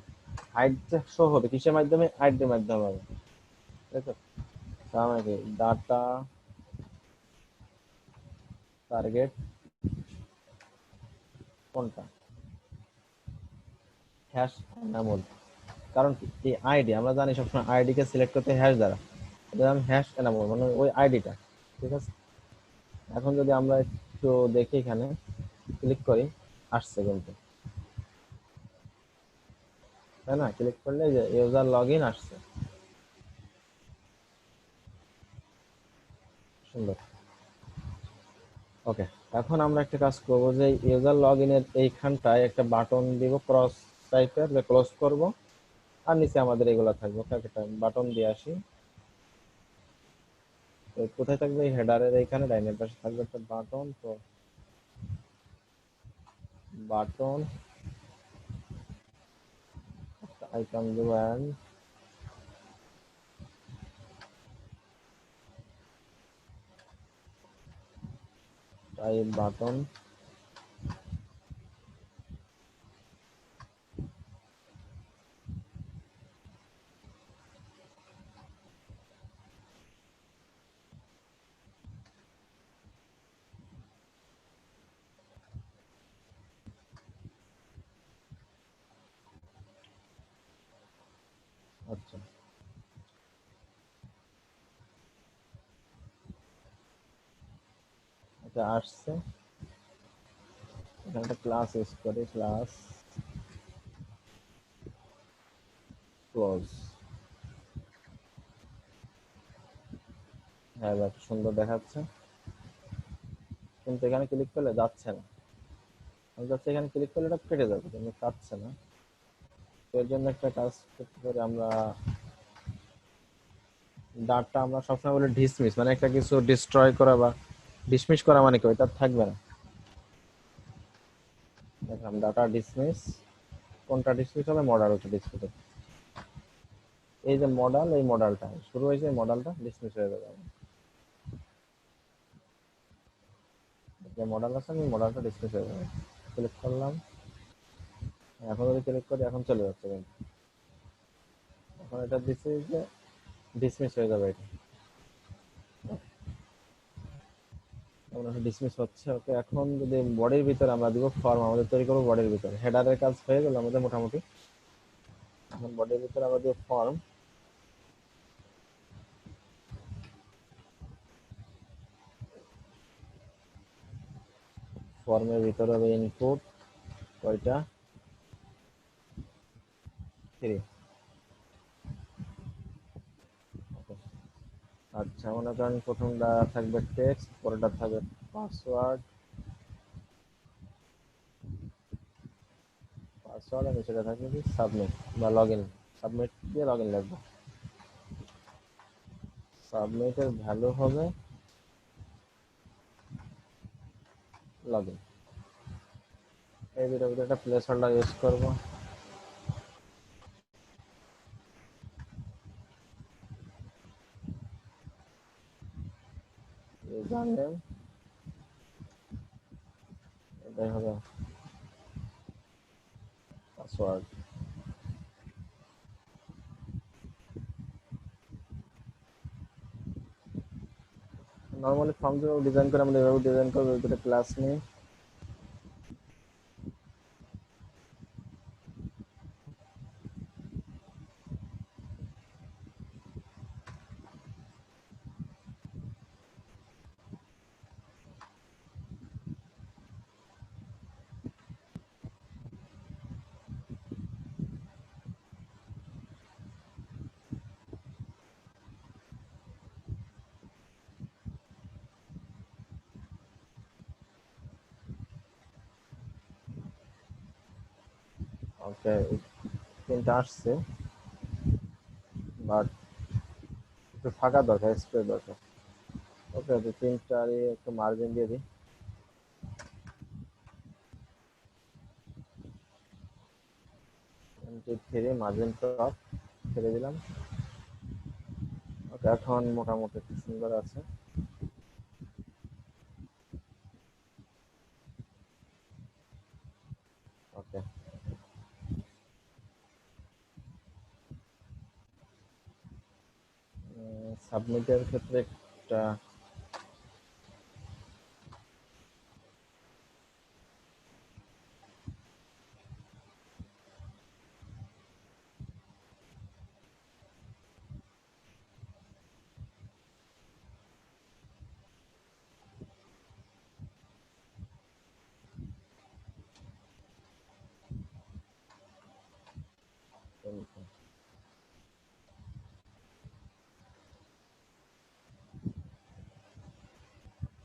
হাইড শো হবে কিসের মাধ্যমে, আইডির মাধ্যমে হবে, ঠিক আছে। তার মানে কি ডাটা টার্গেট কোনটা, হ্যাশ এনামুল। কারণ কি এই আইডি আমরা জানি সবসময় আইডি কে সিলেক্ট করতে হ্যাশ দ্বারা, দিলাম হ্যাশ এনামুল মানে ওই আইডিটা, ঠিক আছে। এখন যদি আমরা একটু দেখি এখানে ক্লিক করি, আসছে কিন্তু, তাই না, ক্লিক করলে যে ইউজার লগইন আসছে, সুন্দর। ওকে, এখন আমরা একটা কাজ করব যে ইউজার লগইনের এইখানটায় একটা বাটন দিব ক্রস টাইপের, যে ক্লোজ করব, আর নিচে আমাদের এগুলো থাকবে। ওকে, একটা বাটন দিয়ে আসি। তো কোথায় থাকবে, এই হেডারের এইখানে ডাইনের পাশে থাকবে একটা বাটন। তো বাটন আইকন দেবো, অ্যান্ড টাইপ বাটন। আচ্ছা, এটা আসছে। এখানে একটা ক্লাস ইউজ করি, ক্লাস ক্লোজ। হ্যাঁ, এবার সুন্দর দেখাচ্ছে, কিন্তু এখানে ক্লিক করলে যাচ্ছে না। আমি যাচ্ছে এখানে ক্লিক করলে এটা কেটে যাবে, কিন্তু কাটছে না। তো এর জন্য একটা কাজ করতে পারি আমরা, ডাটা আমরা সবসময় বলি ডিসমিস, মানে একটা কিছু ডিস্ট্রয় করা বা ডিসমিস করা, মানে কি ওইটা থাকবে না। দেখলাম ডাটা ডিসমিস, কোনটা ডিসমিস হবে, মডেল ওটা ডিসমিস হবে। এই যে মডেল, এই মডেলটা শুরু হয়েছে, এই মডেলটা ডিসমিস হয়ে যাবে। যে মডেল আছে আমি মডেলটা ডিসমিস হয়ে যাবে, ক্লিক করলাম। এখন যদি ক্লিক করি এখন চলে যাচ্ছে, কিন্তু এখন এটা দিচ্ছে যে ডিসমিস হয়ে যাবে, এটা ডিসমিস হচ্ছে। ওকে, এখন যদি বডির ভিতরে আমরা দিব ফর্ম, আমাদের তৈরি করবো বডির ভিতরে, হেডারের কাজ হয়ে গেল আমাদের মোটামুটি। এখন বডির ভিতরে আমরা দিব ফর্ম, ফর্মের ভিতরে হবে ইনপুট কয়টা, 3। আচ্ছা, মনে করেন প্রথমটা থাকবে টেক্সট, পরেরটা থাকবে পাসওয়ার্ড, পাসওয়ার্ড, আর নিচেটা থাকবে কি সাবমিট বা লগইন। সাবমিট দিয়ে লগইন লিখবো, সাবমিটের ভ্যালু হবে লগইন। এই ভিডিওতে একটা প্লেস হোল্ডার ইউজ করবো, ইউজার নেম, এটাই হবে পাসওয়ার্ড। নর্মালি ফর্ম যেভাবে ডিজাইন করে আমরা এভাবে ডিজাইন করবো, দুটো ক্লাস নিয়ে। ওকে, তিনটা আসছে, বাট একটু ফাঁকা দরকার, স্পেস দরকার। ওকে, তো তিনটারই একটু মার্জিন দিয়ে দিই। থ্রি মার্জিন টপ ছেড়ে দিলাম। ওকে, এখন মোটামুটি একটু সুন্দর আছে। ওকে, সাবমিটের ক্ষেত্রে একটা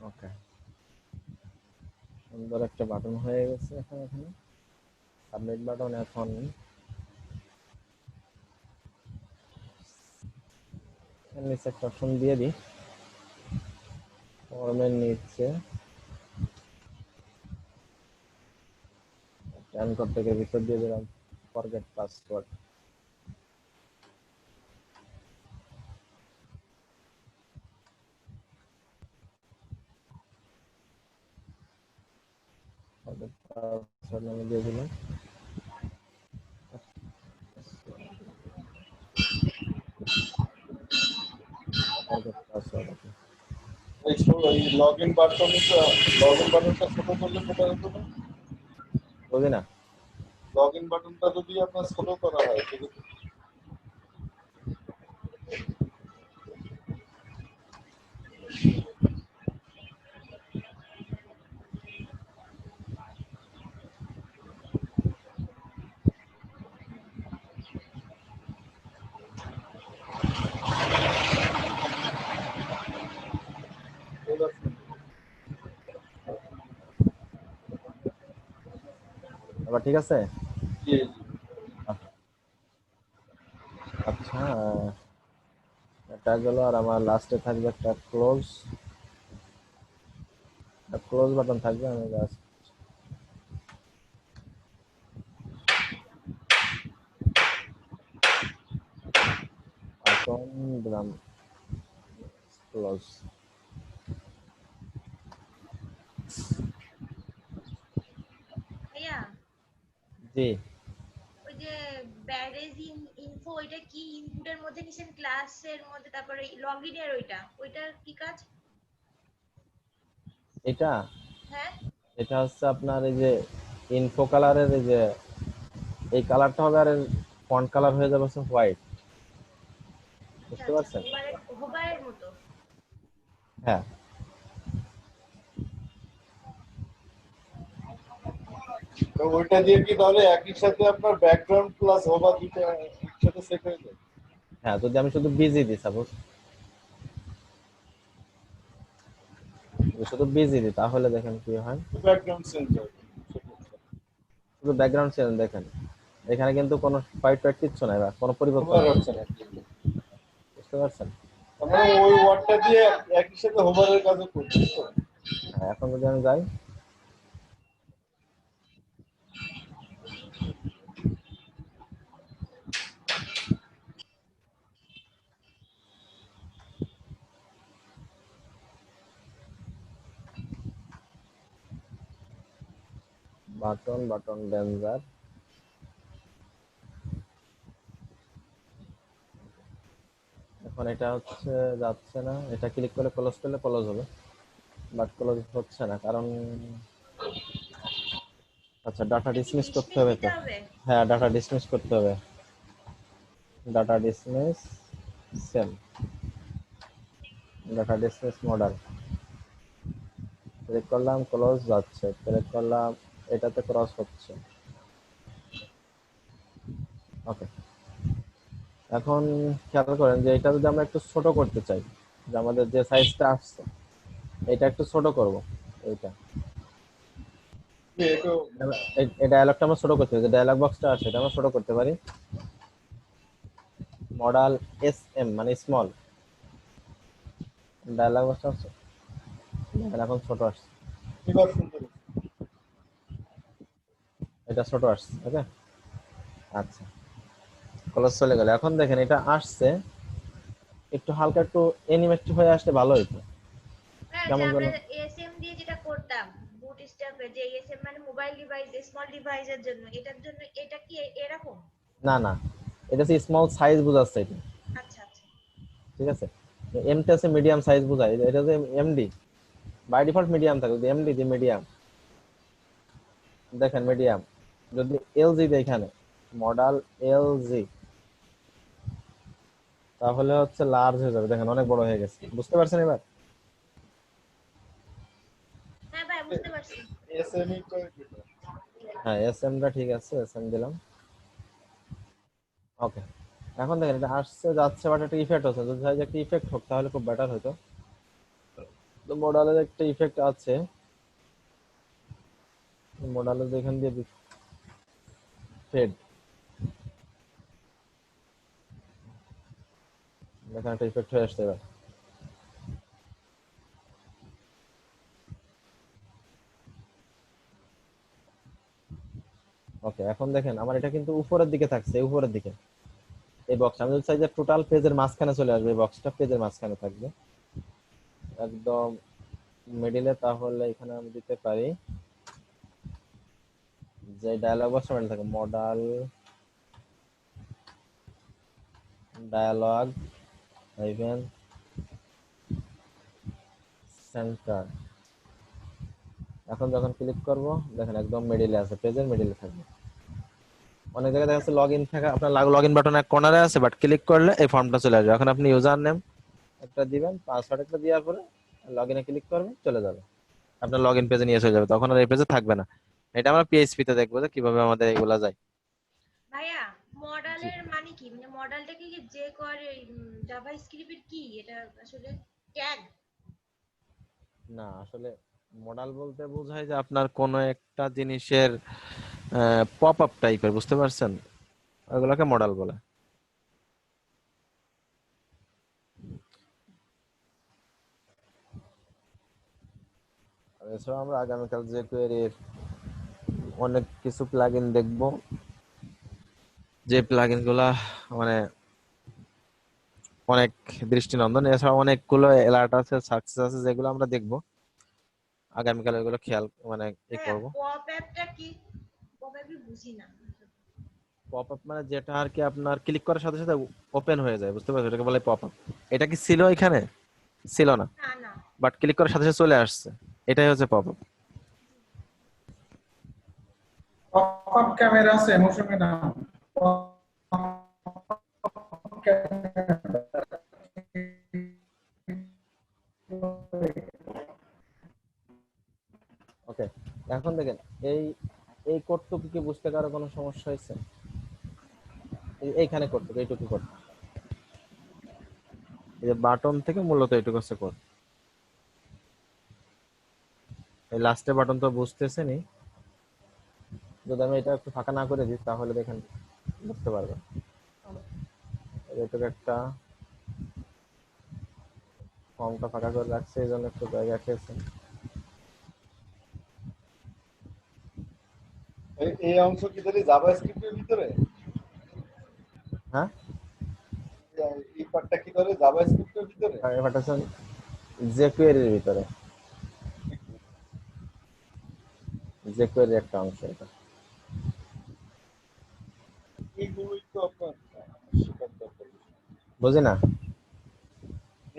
ওকে, সুন্দর একটা বাটন হয়ে গেছে এখন। এখানে সাবমিট বাটন। এখন নিচে একটা অপশন দিয়ে দিই, ফর্মের নিচে অ্যানকর থেকে ভিতর দিয়ে দিলাম ফরগেট পাসওয়ার্ড। ফরগেট পাসওয়ার্ড নামে দিয়ে দিলাম। Forget password. ওকে, এই লগইন বাটনটা ছোট করলে কোথা হতো না? বুঝলি না? লগইন বাটনটা যদি আপনার ছোট করা হয় সেক্ষেত্রে এবার ঠিক আছে? জি, আচ্ছা, এটা গেল। আর আমার লাস্টে থাকবে একটা ক্লোজ বাটন থাকবে। আমি জাস্ট বাটন দিলাম ক্লোজ। ভাইয়া জি, ওই যে ব্যারেজ ইনফো ওইটা কি ইনপুটের মধ্যে নিছেন ক্লাসের মধ্যে, তারপরে লগইন এর ওইটার কি কাজ? এটা হ্যাঁ এটা হচ্ছে আপনার এই যে ইনফো কালারের এই যে এই কালারটা হবে, আর ফন্ট কালার হয়ে যাবে হচ্ছে হোয়াইট। আচ্ছা বুঝতে আচ্ছা, পারছেন? হোবারের মতো। হ্যাঁ, তো ওইটা দিয়ে কি তাহলে একই সাথে আপনার ব্যাকগ্রাউন্ড প্লাস হোভার দুটো একসাথে সেট হয়ে যায়? হ্যাঁ, যদি আমি শুধু বিজি দিই, সাপোজ শুধু বিজি দিই, তাহলে দেখেন কি হয়। ব্যাকগ্রাউন্ড চেঞ্জ হয়। শুধু ব্যাকগ্রাউন্ড চেঞ্জ দেখেন, এখানে কিন্তু কোনো হোয়াইট কিচ্ছু নাই বা কোনো পরিবর্তন হোভার নেই। হচ্ছে না। বুঝতে পারছেন? আমরা ওই ওয়ার্ডটা দিয়ে একই সাথে হোভারের কাজও করছি তো। হ্যাঁ, এখন যদি আমি যাই, বাটন ডেঞ্জার, এখন এটা হচ্ছে যাচ্ছে না। এটা ক্লিক করে ক্লোজ করলে ক্লোজ হবে, বাট ক্লোজ হচ্ছে না কারণ আচ্ছা, ডাটা এটা কি ডিসমিস করতে ডিসমিস হবে দিতে তো। হবে? হ্যাঁ, ডাটা ডিসমিস করতে হবে। Data dismiss cell, data dismiss model click করলাম, ক্লোজ যাচ্ছে, ক্লিক করলাম, এটাতে ক্রস হচ্ছে। ওকে, এখন খেয়াল করেন যে এটা যদি আমরা একটু ছোট করতে চাই, যে আমাদের যে সাইজটা আসছে এটা একটু ছোট করব, এইটা একটু এই ডায়ালগটা আমরা ছোট করতে পারি, যে ডায়ালগ বক্সটা আছে এটা আমরা ছোট করতে পারি। মডাল SM মানে স্মল, ডায়ালগ বক্সটা এখন ছোট আসছে, এবার সুন্দর হয়েছে। এটা ছোট আসছে। ওকে, আচ্ছা ক্লোজ চলে গেল। এখন দেখেন এটা আসছে একটু হালকা একটু অ্যানিমেটেড হয়ে আসলে ভালো হতো। হ্যাঁ, যে কেমন আমরা যেন এএসএম দিয়ে যেটা করতাম বুট স্ট্র্যাপে, যে এএসএম মানে মোবাইল ডিভাইস, স্মল ডিভাইসের জন্য, এটার জন্য এটা কি এরকম? না না, এটা হচ্ছে স্মল সাইজ বোঝাচ্ছে এটা, আচ্ছা আচ্ছা। ঠিক আছে। এমটা আছে মিডিয়াম সাইজ বোঝায়, এটা যে MD বাই ডিফল্ট মিডিয়াম থাকে, যদি MD যে মিডিয়াম, দেখেন মিডিয়াম। যদি LG দেয় এখানে মডেল LG, তাহলে হচ্ছে লার্জ হয়ে যাবে, দেখেন অনেক বড় হয়ে গেছে, বুঝতে পারছেন এবার? হ্যাঁ ভাই, বুঝতে পারছি। এসএমই তো এটা। হ্যাঁ SM টা ঠিক আছে, SM দিলাম। ওকে, এখন দেখেন এটা আসছে যাচ্ছে, বাট একটা ইফেক্ট হচ্ছে, যদি হয় যে একটা ইফেক্ট হোক তাহলে খুব বেটার হতো। তো মডেলের একটা ইফেক্ট আছে, মডেলের এখান দিয়ে ফেড, দেখেন একটা ইফেক্ট হয়ে আসছে এবার। ওকে, এখন দেখেন আমার এটা কিন্তু উপরের দিকে থাকছে, উপরের দিকে এই বক্স। আমি যদি চাই যে টোটাল পেজের মাঝখানে চলে আসবে, এই বক্সটা পেজের মাঝখানে থাকবে একদম মিডিলে, তাহলে এখানে আমি দিতে পারি যে ডায়ালগ বক্স মিডিল থাকে, মডেল ডায়ালগ ইভেন সেন্টার। এখন যখন ক্লিক করব দেখেন একদম মিডিলে আছে, পেজের মিডিলে থাকবে। অনেক জায়গায় দেখা যাচ্ছে লগ ইন থাকা, আপনার লগ ইন বাটন এক কর্নারে আছে, বাট ক্লিক করলে এই ফর্মটা চলে আসবে। এখন আপনি ইউজার নেম একটা দিবেন, পাসওয়ার্ড একটা দেওয়ার পরে লগ ইনে ক্লিক করবেন, চলে যাবে আপনার লগ ইন পেজে নিয়ে চলে যাবে, তখন আর এই পেজে থাকবে না। এটা আমরা PHP তে দেখবো যে কিভাবে আমাদের এগুলা যায়। ভাইয়া, জি, মডেলের মানে কি? মানে মডেলটাকে কি যে করে জাভা স্ক্রিপ্টের কি এটা আসলে ট্যাগ? না আসলে মডেল বলতে বোঝায় যে আপনার কোনো একটা জিনিসের পপ আপ টাইপের, বুঝতে পারছেন, ওগুলোকে মডেল বলে। আর এছাড়া আমরা আগামীকাল যে কোয়েরির অনেক কিছু প্লাগইন দেখবো, যে প্লাগইন গুলা মানে অনেক দৃষ্টিনন্দন। এছাড়া অনেকগুলো অ্যালার্ট আছে, সাকসেস আছে, যেগুলো আমরা দেখবো আগামীকাল, ওইগুলো খেয়াল মানে হ্যাঁ, করবো। পপ অ্যাপটা কি? পপ অ্যাপই বুঝি না। পপ আপ মানে যেটা আর কি আপনার ক্লিক করার সাথে সাথে ওপেন হয়ে যায়, বুঝতে পারছো, এটাকে বলে পপ আপ। এটা কি ছিল এখানে? ছিল না, না না। বাট ক্লিক করার সাথে সাথে চলে আসছে, এটাই হচ্ছে পপ আপ। পপ ক্যামেরা আছে মৌসুমী নাম। ওকে, এখন দেখেন এই এই কোডটুকু কি বুঝতে কারো কোনো সমস্যা হয়েছে? এইখানে কোডটুকু, এইটুকু কোড, এই যে বাটন থেকে মূলত এইটুকু হচ্ছে কোড। এই লাস্টের বাটন তো বুঝতেছেনই, যদি আমি এটা একটু ফাঁকা না করে দিই তাহলে দেখেন বুঝতে পারবেন। এইটুকু একটা ফর্মটা ফাঁকা করে রাখছে, এই জন্য একটু জায়গা খেয়েছে। এই অংশ কি তাহলে জাভাস্ক্রিপ্টের ভিতরে? হ্যাঁ, এই পার্টটা কি তাহলে জাভাস্ক্রিপ্টের ভিতরে? আর এটা হচ্ছে jQuery-র ভিতরে, jQuery-র একটা অংশ এটা। এইগুলোই তো আপনার শেখার দরকার। বুঝি না,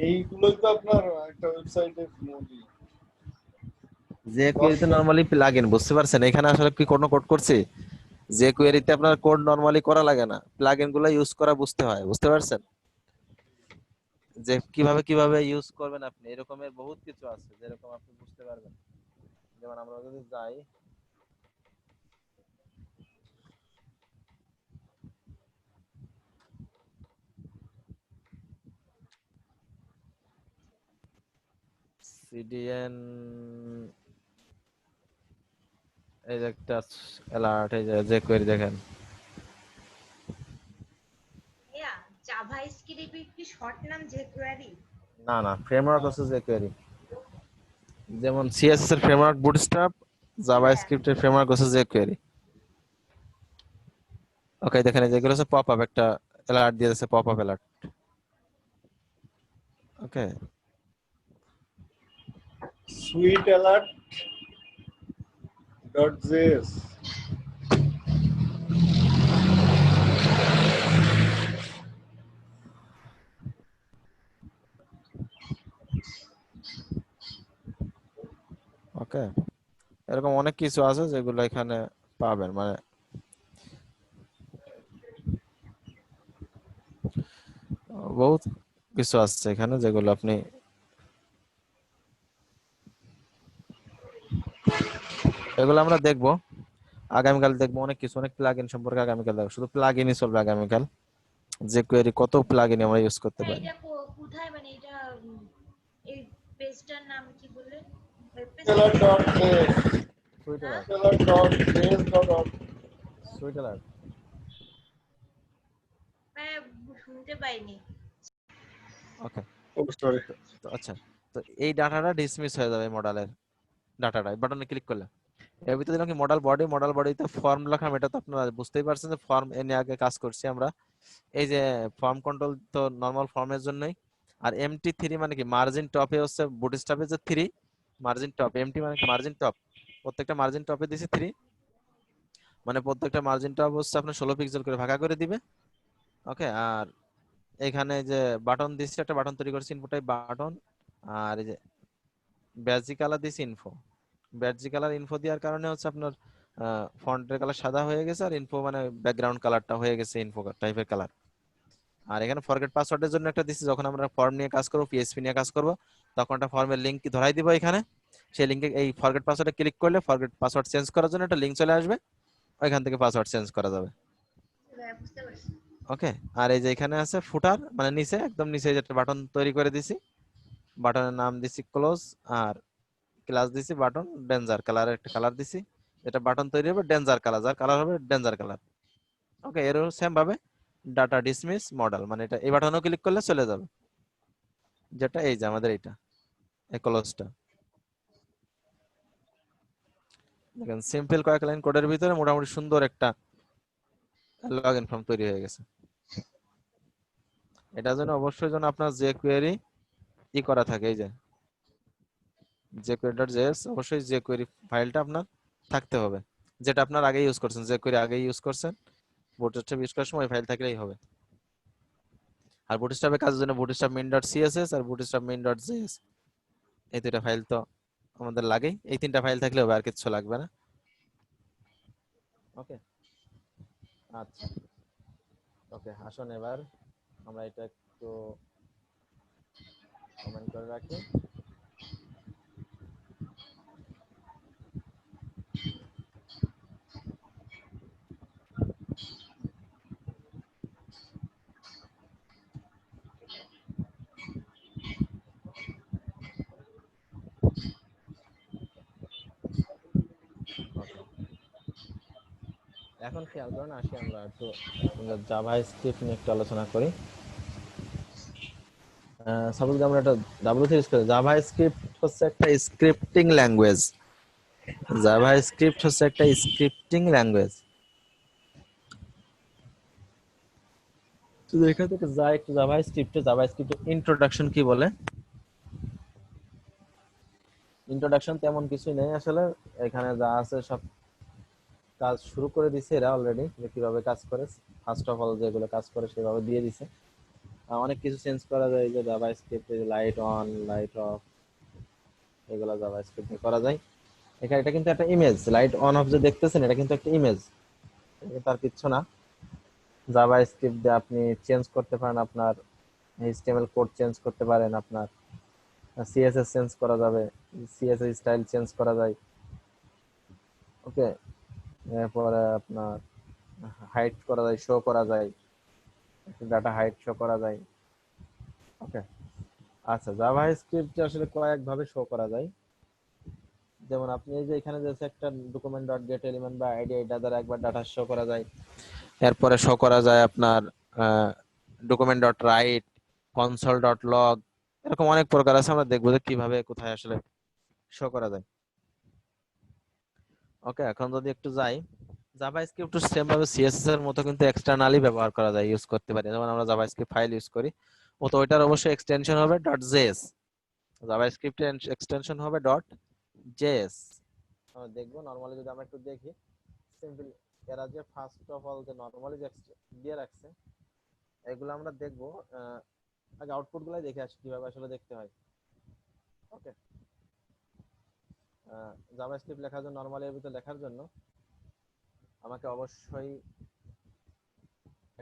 এইগুলোই তো আপনার একটা ওয়েবসাইটের মূলই। jQuery তে নরমালি প্লাগইন, বুঝতে পারছেন, এখানে আসলে কি কোনো কোড করছি? jQuery তে আপনার কোড নরমালি করা লাগে না, প্লাগইন গুলো ইউজ করা বুঝতে হয়, বুঝতে পারছেন, যে কিভাবে কিভাবে ইউজ করবেন আপনি, এরকমের বহুত কিছু আছে যেরকম আপনি বুঝতে পারবেন। যেমন আমরা যদি যাই, CDN এই যে একটা অ্যালার্ট, এই যে কোয়েরি দেখেন। ভাইয়া জাভা স্ক্রিপ্ট কি শর্ট নাম jQuery? না না, ফ্রেমওয়ার্ক হচ্ছে যে কোয়েরি। যেমন সিএসএস এর ফ্রেমওয়ার্ক বুটস্ট্র্যাপ, ভাইয়া জাভাস্ক্রিপ্টের ফ্রেমওয়ার্ক হচ্ছে যে কোয়েরি। ওকে, দেখেন এই যেগুলো হচ্ছে পপ আপ, একটা অ্যালার্ট দিয়ে দিচ্ছে, পপ আপ অ্যালার্ট। ওকে, সুইট অ্যালার্ট ডট জেএস। ওকে, এরকম অনেক কিছু আছে যেগুলো এখানে পাবেন, মানে বহুত কিছু আছে এখানে যেগুলো আপনি এগুলো আমরা দেখবো আগামীকাল, দেখবো অনেক কিছু, অনেক প্লাগইন সম্পর্কে আগামীকাল দেখবো। শুধু প্লাগইনই চলবে আগামীকাল, যে কোয়েরি কত প্লাগইন আমরা ইউজ করতে ভাই পারি। এটা কোথায় মানে এটা এই পেজটার নাম কি বললেন? Web page alert dot JS, sweet হ্যাঁ alert, alert dot JS dot org. Sweet alert. ভাইয়া শুনতে পাইনি। ওকে, ও সরি। আচ্ছা, তো এই ডাটাটা ডিসমিস হয়ে যাবে, মডেলের ডাটাটা বাটনে ক্লিক করলে। এর ভিতরে দিলাম কি মডেল বডিতে ফর্ম লেখা, এটা তো আপনারা বুঝতেই পারছেন যে ফর্ম এ নিয়ে আগে কাজ করছি আমরা। এই যে ফর্ম কন্ট্রোল তো নরমাল ফর্মের জন্যই। আর MT3 মানে কি, মার্জিন টপে হচ্ছে বুটস্ট্র্যাপে যে 3 মার্জিন টপ, MT মানে কি মার্জিন টপ, প্রত্যেকটা মার্জিন টপে দিছি 3, মানে প্রত্যেকটা মার্জিন টপ হচ্ছে আপনার 16 পিক্সেল করে ভাগ করে দিবে। ওকে, আর এখানে যে বাটন দিচ্ছি, একটা বাটন তৈরি করছি, ইনপুট টাইপ বাটন। আর এই যে ব্যাজি কালার দিছি ইনফো, ব্যাজি কালার ইনফো দেওয়ার কারণে হচ্ছে আপনার ফন্টের কালার সাদা হয়ে গেছে, আর ইনফো মানে ব্যাকগ্রাউন্ড কালারটা হয়ে গেছে ইনফো টাইপের কালার। আর এখানে ফরগেট পাসওয়ার্ডের জন্য একটা দিচ্ছি, যখন আমরা ফর্ম নিয়ে কাজ করবো, পিএসপি নিয়ে কাজ করবো, তখন একটা ফর্মের লিঙ্ক ধরাই দিব এখানে। সেই লিঙ্কে এই ফরগেট পাসওয়ার্ডে ক্লিক করলে ফরগেট পাসওয়ার্ড চেঞ্জ করার জন্য একটা লিঙ্ক চলে আসবে, ওইখান থেকে পাসওয়ার্ড চেঞ্জ করা যাবে। ভাইয়া বুঝতে পারছি। ওকে, আর এই যে এখানে আছে ফুটার, মানে নিচে একদম নিচে যে একটা বাটন তৈরি করে দিছি, বাটনের নাম দিছি ক্লোজ, আর ক্লাস দিছি বাটন ডেঞ্জার কালার, একটা কালার দিছি, এটা বাটন তৈরি হবে ডেঞ্জার কালার, যার কালার হবে ডেঞ্জার কালার। ওকে, এরও সেম ভাবে ডাটা ডিসমিস মডেল, মানে এটা এই বাটনেও ক্লিক করলে চলে যাবে, যেটা এই যে আমাদের এইটা এই ক্লোজটা। দেখেন সিম্পল কয়েক লাইন কোডের ভিতরে মোটামুটি সুন্দর একটা লগইন ফর্ম তৈরি হয়ে গেছে। এটার জন্য অবশ্যই যেন আপনার যে কোয়েরি করা থাকে, এই যে jQuery.js, অবশ্যই jQuery ফাইলটা আপনার থাকতে হবে, যেটা আপনার আগে ইউজ করছেন, jQuery আগে ইউজ করছেন, বুটস্ট্র্যাপ ইউজ করার সময় ফাইল থাকলেই হবে। আর বুটস্ট্র্যাপের কাজের জন্য বুটস্ট্র্যাপ main.css আর বুটস্ট্র্যাপ main.js, এই দুইটা ফাইল তো আমাদের লাগেই, এই তিনটা ফাইল থাকলে হবে, আর কিছু লাগবে না। ওকে, আচ্ছা, ওকে, আসুন এবার আমরা এটা একটু কমেন্ট করে রাখি। এখন খেয়াল করেন, আসি আমরা একটু জাভা স্ক্রিপ্ট নিয়ে একটু আলোচনা করি। সাপোজ আমরা একটা W3 ইউজ করি, জাভা স্ক্রিপ্ট হচ্ছে একটা স্ক্রিপ্টিং ল্যাঙ্গুয়েজ, জাভা স্ক্রিপ্ট হচ্ছে একটা স্ক্রিপ্টিং ল্যাঙ্গুয়েজ। তো এখান থেকে যাই একটু জাভা স্ক্রিপ্টের ইন্ট্রোডাকশন কি বলে। ইন্ট্রোডাকশন তেমন কিছুই নেই আসলে, এখানে যা আছে সব কাজ শুরু করে দিছে এরা অলরেডি, যে কিভাবে কাজ করে ফার্স্ট অফ অল যেগুলো কাজ করে সেভাবে দিয়ে দিছে। অনেক কিছু চেঞ্জ করা যায়, যে জাভা স্ক্রিপ্টে লাইট অন লাইট অফ এগুলো জাভা স্ক্রিপ্টে করা যায়। এখানে এটা কিন্তু একটা ইমেজ, লাইট অন অফ যে দেখতেছেন এটা কিন্তু একটা ইমেজ, এটা তার কিচ্ছু না। জাভা স্ক্রিপ্ট দিয়ে আপনি চেঞ্জ করতে পারেন, আপনার HTML কোড চেঞ্জ করতে পারেন, আপনার CSS চেঞ্জ করা যাবে, CSS স্টাইল চেঞ্জ করা যায়। ওকে, এরপরে আপনার হাইড করা যায়, শো করা যায়, ডাটা হাইড শো করা যায়। ওকে, আচ্ছা, জাভা স্ক্রিপ্ট আসলে কয়েক ভাবে শো করা যায়। যেমন আপনি এই যে এখানে যে একটা ডকুমেন্ট ডট গেট এলিমেন্ট বা আইডি, এটা দ্বারা একবার ডাটা শো করা যায়। এরপরে শো করা যায় আপনার document dot right, console dot log, এরকম অনেক প্রকার আছে। আমরা দেখবো যে কিভাবে কোথায় আসলে শো করা যায়। ওকে, এখন যদি একটু যাই, জাভাস্ক্রিপ্ট সেম ভাবে সিএসএস এর মতো কিন্তু এক্সটার্নালি ব্যবহার করা যায়, ইউজ করতে পারি। যেমন আমরা জাভাস্ক্রিপ্ট ফাইল ইউজ করি, ও তো ওইটার অবশ্যই এক্সটেনশন হবে ডট জেএস, জাভাস্ক্রিপ্টের এক্সটেনশন হবে ডট জেএস। আমরা দেখবো নরমালি যদি আমরা একটু দেখি সিম্পল, এরা যে ফার্স্ট অফ অল যে নরমালি যে দিয়ে রাখছে এগুলো আমরা দেখবো। আগে আউটপুট গুলাই দেখে আসি কিভাবে আসলে দেখতে হয়। ওকে, জাভাস্ক্রিপ্ট লেখার জন্য, নরমালি এর ভিতরে লেখার জন্য আমাকে অবশ্যই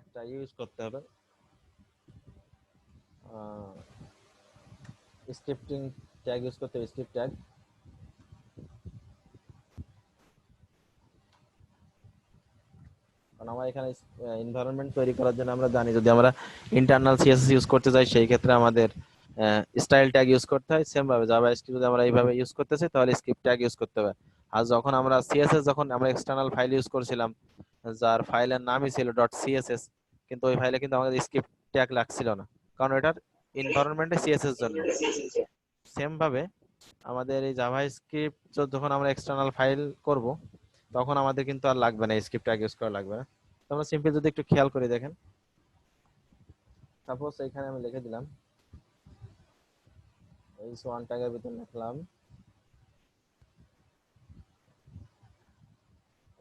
একটা ইউজ করতে হবে, স্ক্রিপ্টিং ট্যাগ ইউজ করতে হবে, স্ক্রিপ্ট ট্যাগ। কারণ আমার এখানে এনভায়রনমেন্ট তৈরি করার জন্য আমরা জানি যদি আমরা ইন্টারনাল সিএসএস ইউজ করতে চাই সেই ক্ষেত্রে আমাদের স্টাইল ট্যাগ ইউজ করতে হয়। সেম ভাবে জাভাস্ক্রিপ্ট যদি আমরা এইভাবে ইউজ করতে চাই তাহলে স্ক্রিপ্ট ট্যাগ ইউজ করতে হবে। আর যখন আমরা সিএসএস, যখন আমরা এক্সটার্নাল ফাইল ইউজ করছিলাম যার ফাইলের নামই ছিল ডট সিএসএস, কিন্তু ওই ফাইলে কিন্তু আমাদের স্ক্রিপ্ট ট্যাগ লাগছিল না, কারণ এটার এনভায়রনমেন্টে সিএসএস জন্য। সেম ভাবে আমাদের এই জাভাস্ক্রিপ্ট যখন আমরা এক্সটার্নাল ফাইল করব তখন আমাদের কিন্তু আর লাগবে না, স্ক্রিপ্ট ট্যাগ ইউজ করা লাগবে না। তো আমরা সিম্পল যদি একটু খেয়াল করে দেখেন, সাপোজ এখানে আমি লিখে দিলাম এই ওয়ান ট্যাগের ভিতর লিখলাম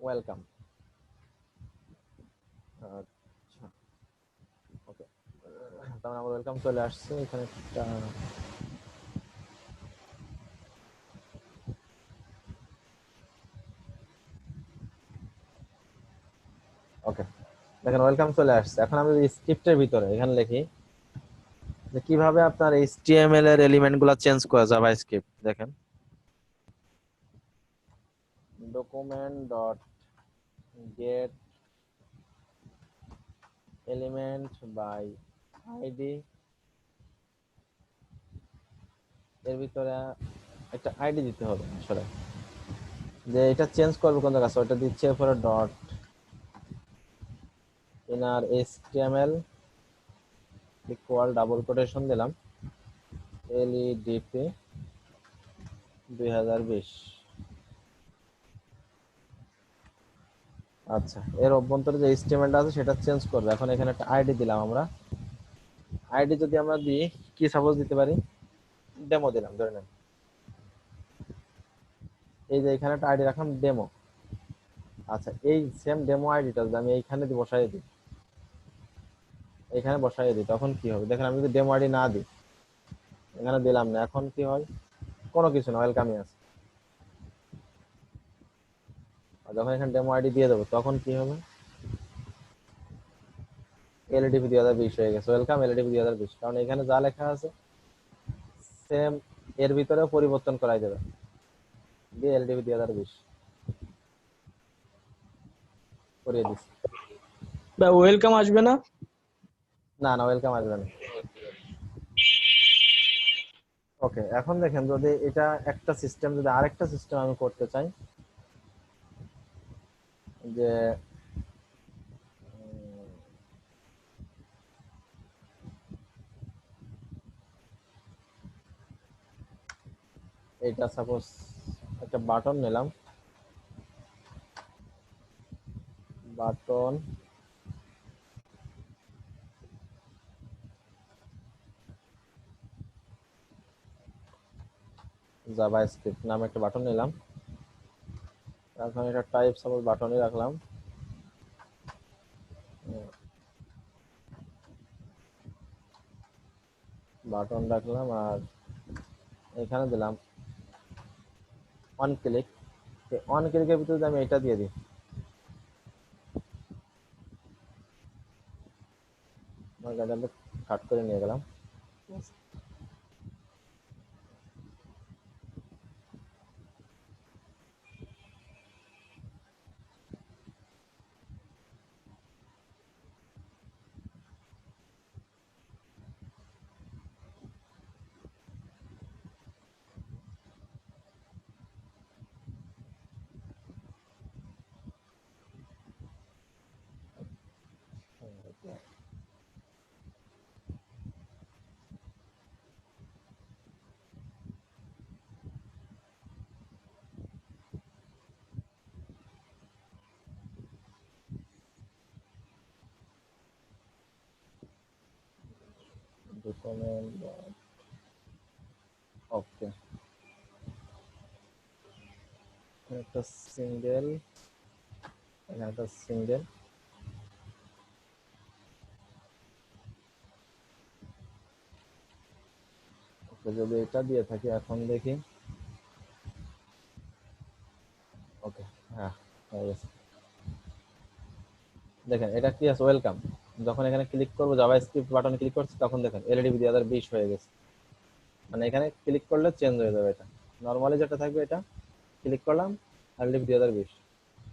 ওয়েলকাম। আচ্ছা, ওকে, তাহলে আমার ওয়েলকাম চলে আসছে এখানে একটা। ওকে, দেখেন ওয়েলকাম চলে আসছে। এখন আমি স্ক্রিপ্টের ভিতরে এখানে লিখি যে কিভাবে আপনার এইচটিএমএল এর এলিমেন্ট গুলা চেঞ্জ করা যাবে স্ক্রিপ্ট। দেখেন document dot get element by ID, এর ভিতরে একটা আইডি দিতে হবে আসলে, যে এটা চেঞ্জ করবে কোন জায়গায়, ওটা দিচ্ছে পরে dot inner HTML equal double quotation দিলাম এলইডিপি 2020। আচ্ছা, এর অভ্যন্তরে যে এইচটিএমএলটা আছে সেটা চেঞ্জ করবে। এখন এখানে একটা আইডি দিলাম আমরা, আইডি যদি আমরা দিই কি সাপোজ দিতে পারি, ডেমো দিলাম ধরে নেন। এই যে এখানে একটা আইডি রাখলাম ডেমো। আচ্ছা, এই সেম ডেমো আইডিটা যদি আমি এইখানে বসাই দিই, এখানে বসাই দিই, তখন কি হবে দেখেন। আমি যদি ডেমো আইডি না দিই, এখানে দিলাম না, এখন কি হয়, কোনো কিছু না, ওয়েলকামই আছে। আর যখন এখানে ডেমো আইডি দিয়ে দেবো তখন কি হবে, এলইডিপি 2020 হয়ে গেছে, ওয়েলকাম এলইডিপি 2020। কারণ এখানে যা লেখা আছে সেম এর ভিতরেও পরিবর্তন করাই দেবে, দিয়ে এলইডিপি 2020 করিয়ে দিচ্ছি। বা ওয়েলকাম আসবে না? না না, ওয়েলকাম আসবে না। ওকে, এখন দেখেন যদি এটা একটা সিস্টেম, যদি আরেকটা সিস্টেম আমি করতে চাই, যে এটা সাপোজ একটা বাটন নিলাম, বাটন জাভাস্ক্রিপ্ট নামে একটা বাটন নিলাম, এখন এটা টাইপ সাপোজ বাটনই রাখলাম, বাটন রাখলাম, আর এখানে দিলাম অন ক্লিক। অন ক্লিকের ভিতরে যদি আমি এটা দিয়ে দিই, আমার গাড়িটা কাট করে নিয়ে গেলাম। ডকুমেন্ট ওকে, একটা সিঙ্গেল, এখানে একটা সিঙ্গেল, ওকে। যদি এটা দিয়ে থাকি এখন দেখি, ওকে, হ্যাঁ হয়ে গেছে। দেখেন এটা কি আছে, ওয়েলকাম। যখন এখানে ক্লিক করবো, জাভাস্ক্রিপ্ট বাটনে ক্লিক করছি, তখন দেখেন এলইডি 2020 হয়ে গেছে। মানে এখানে ক্লিক করলে চেঞ্জ হয়ে যাবে। এটা নরমালি যেটা থাকবে, এটা ক্লিক করলাম এলইডি 2020,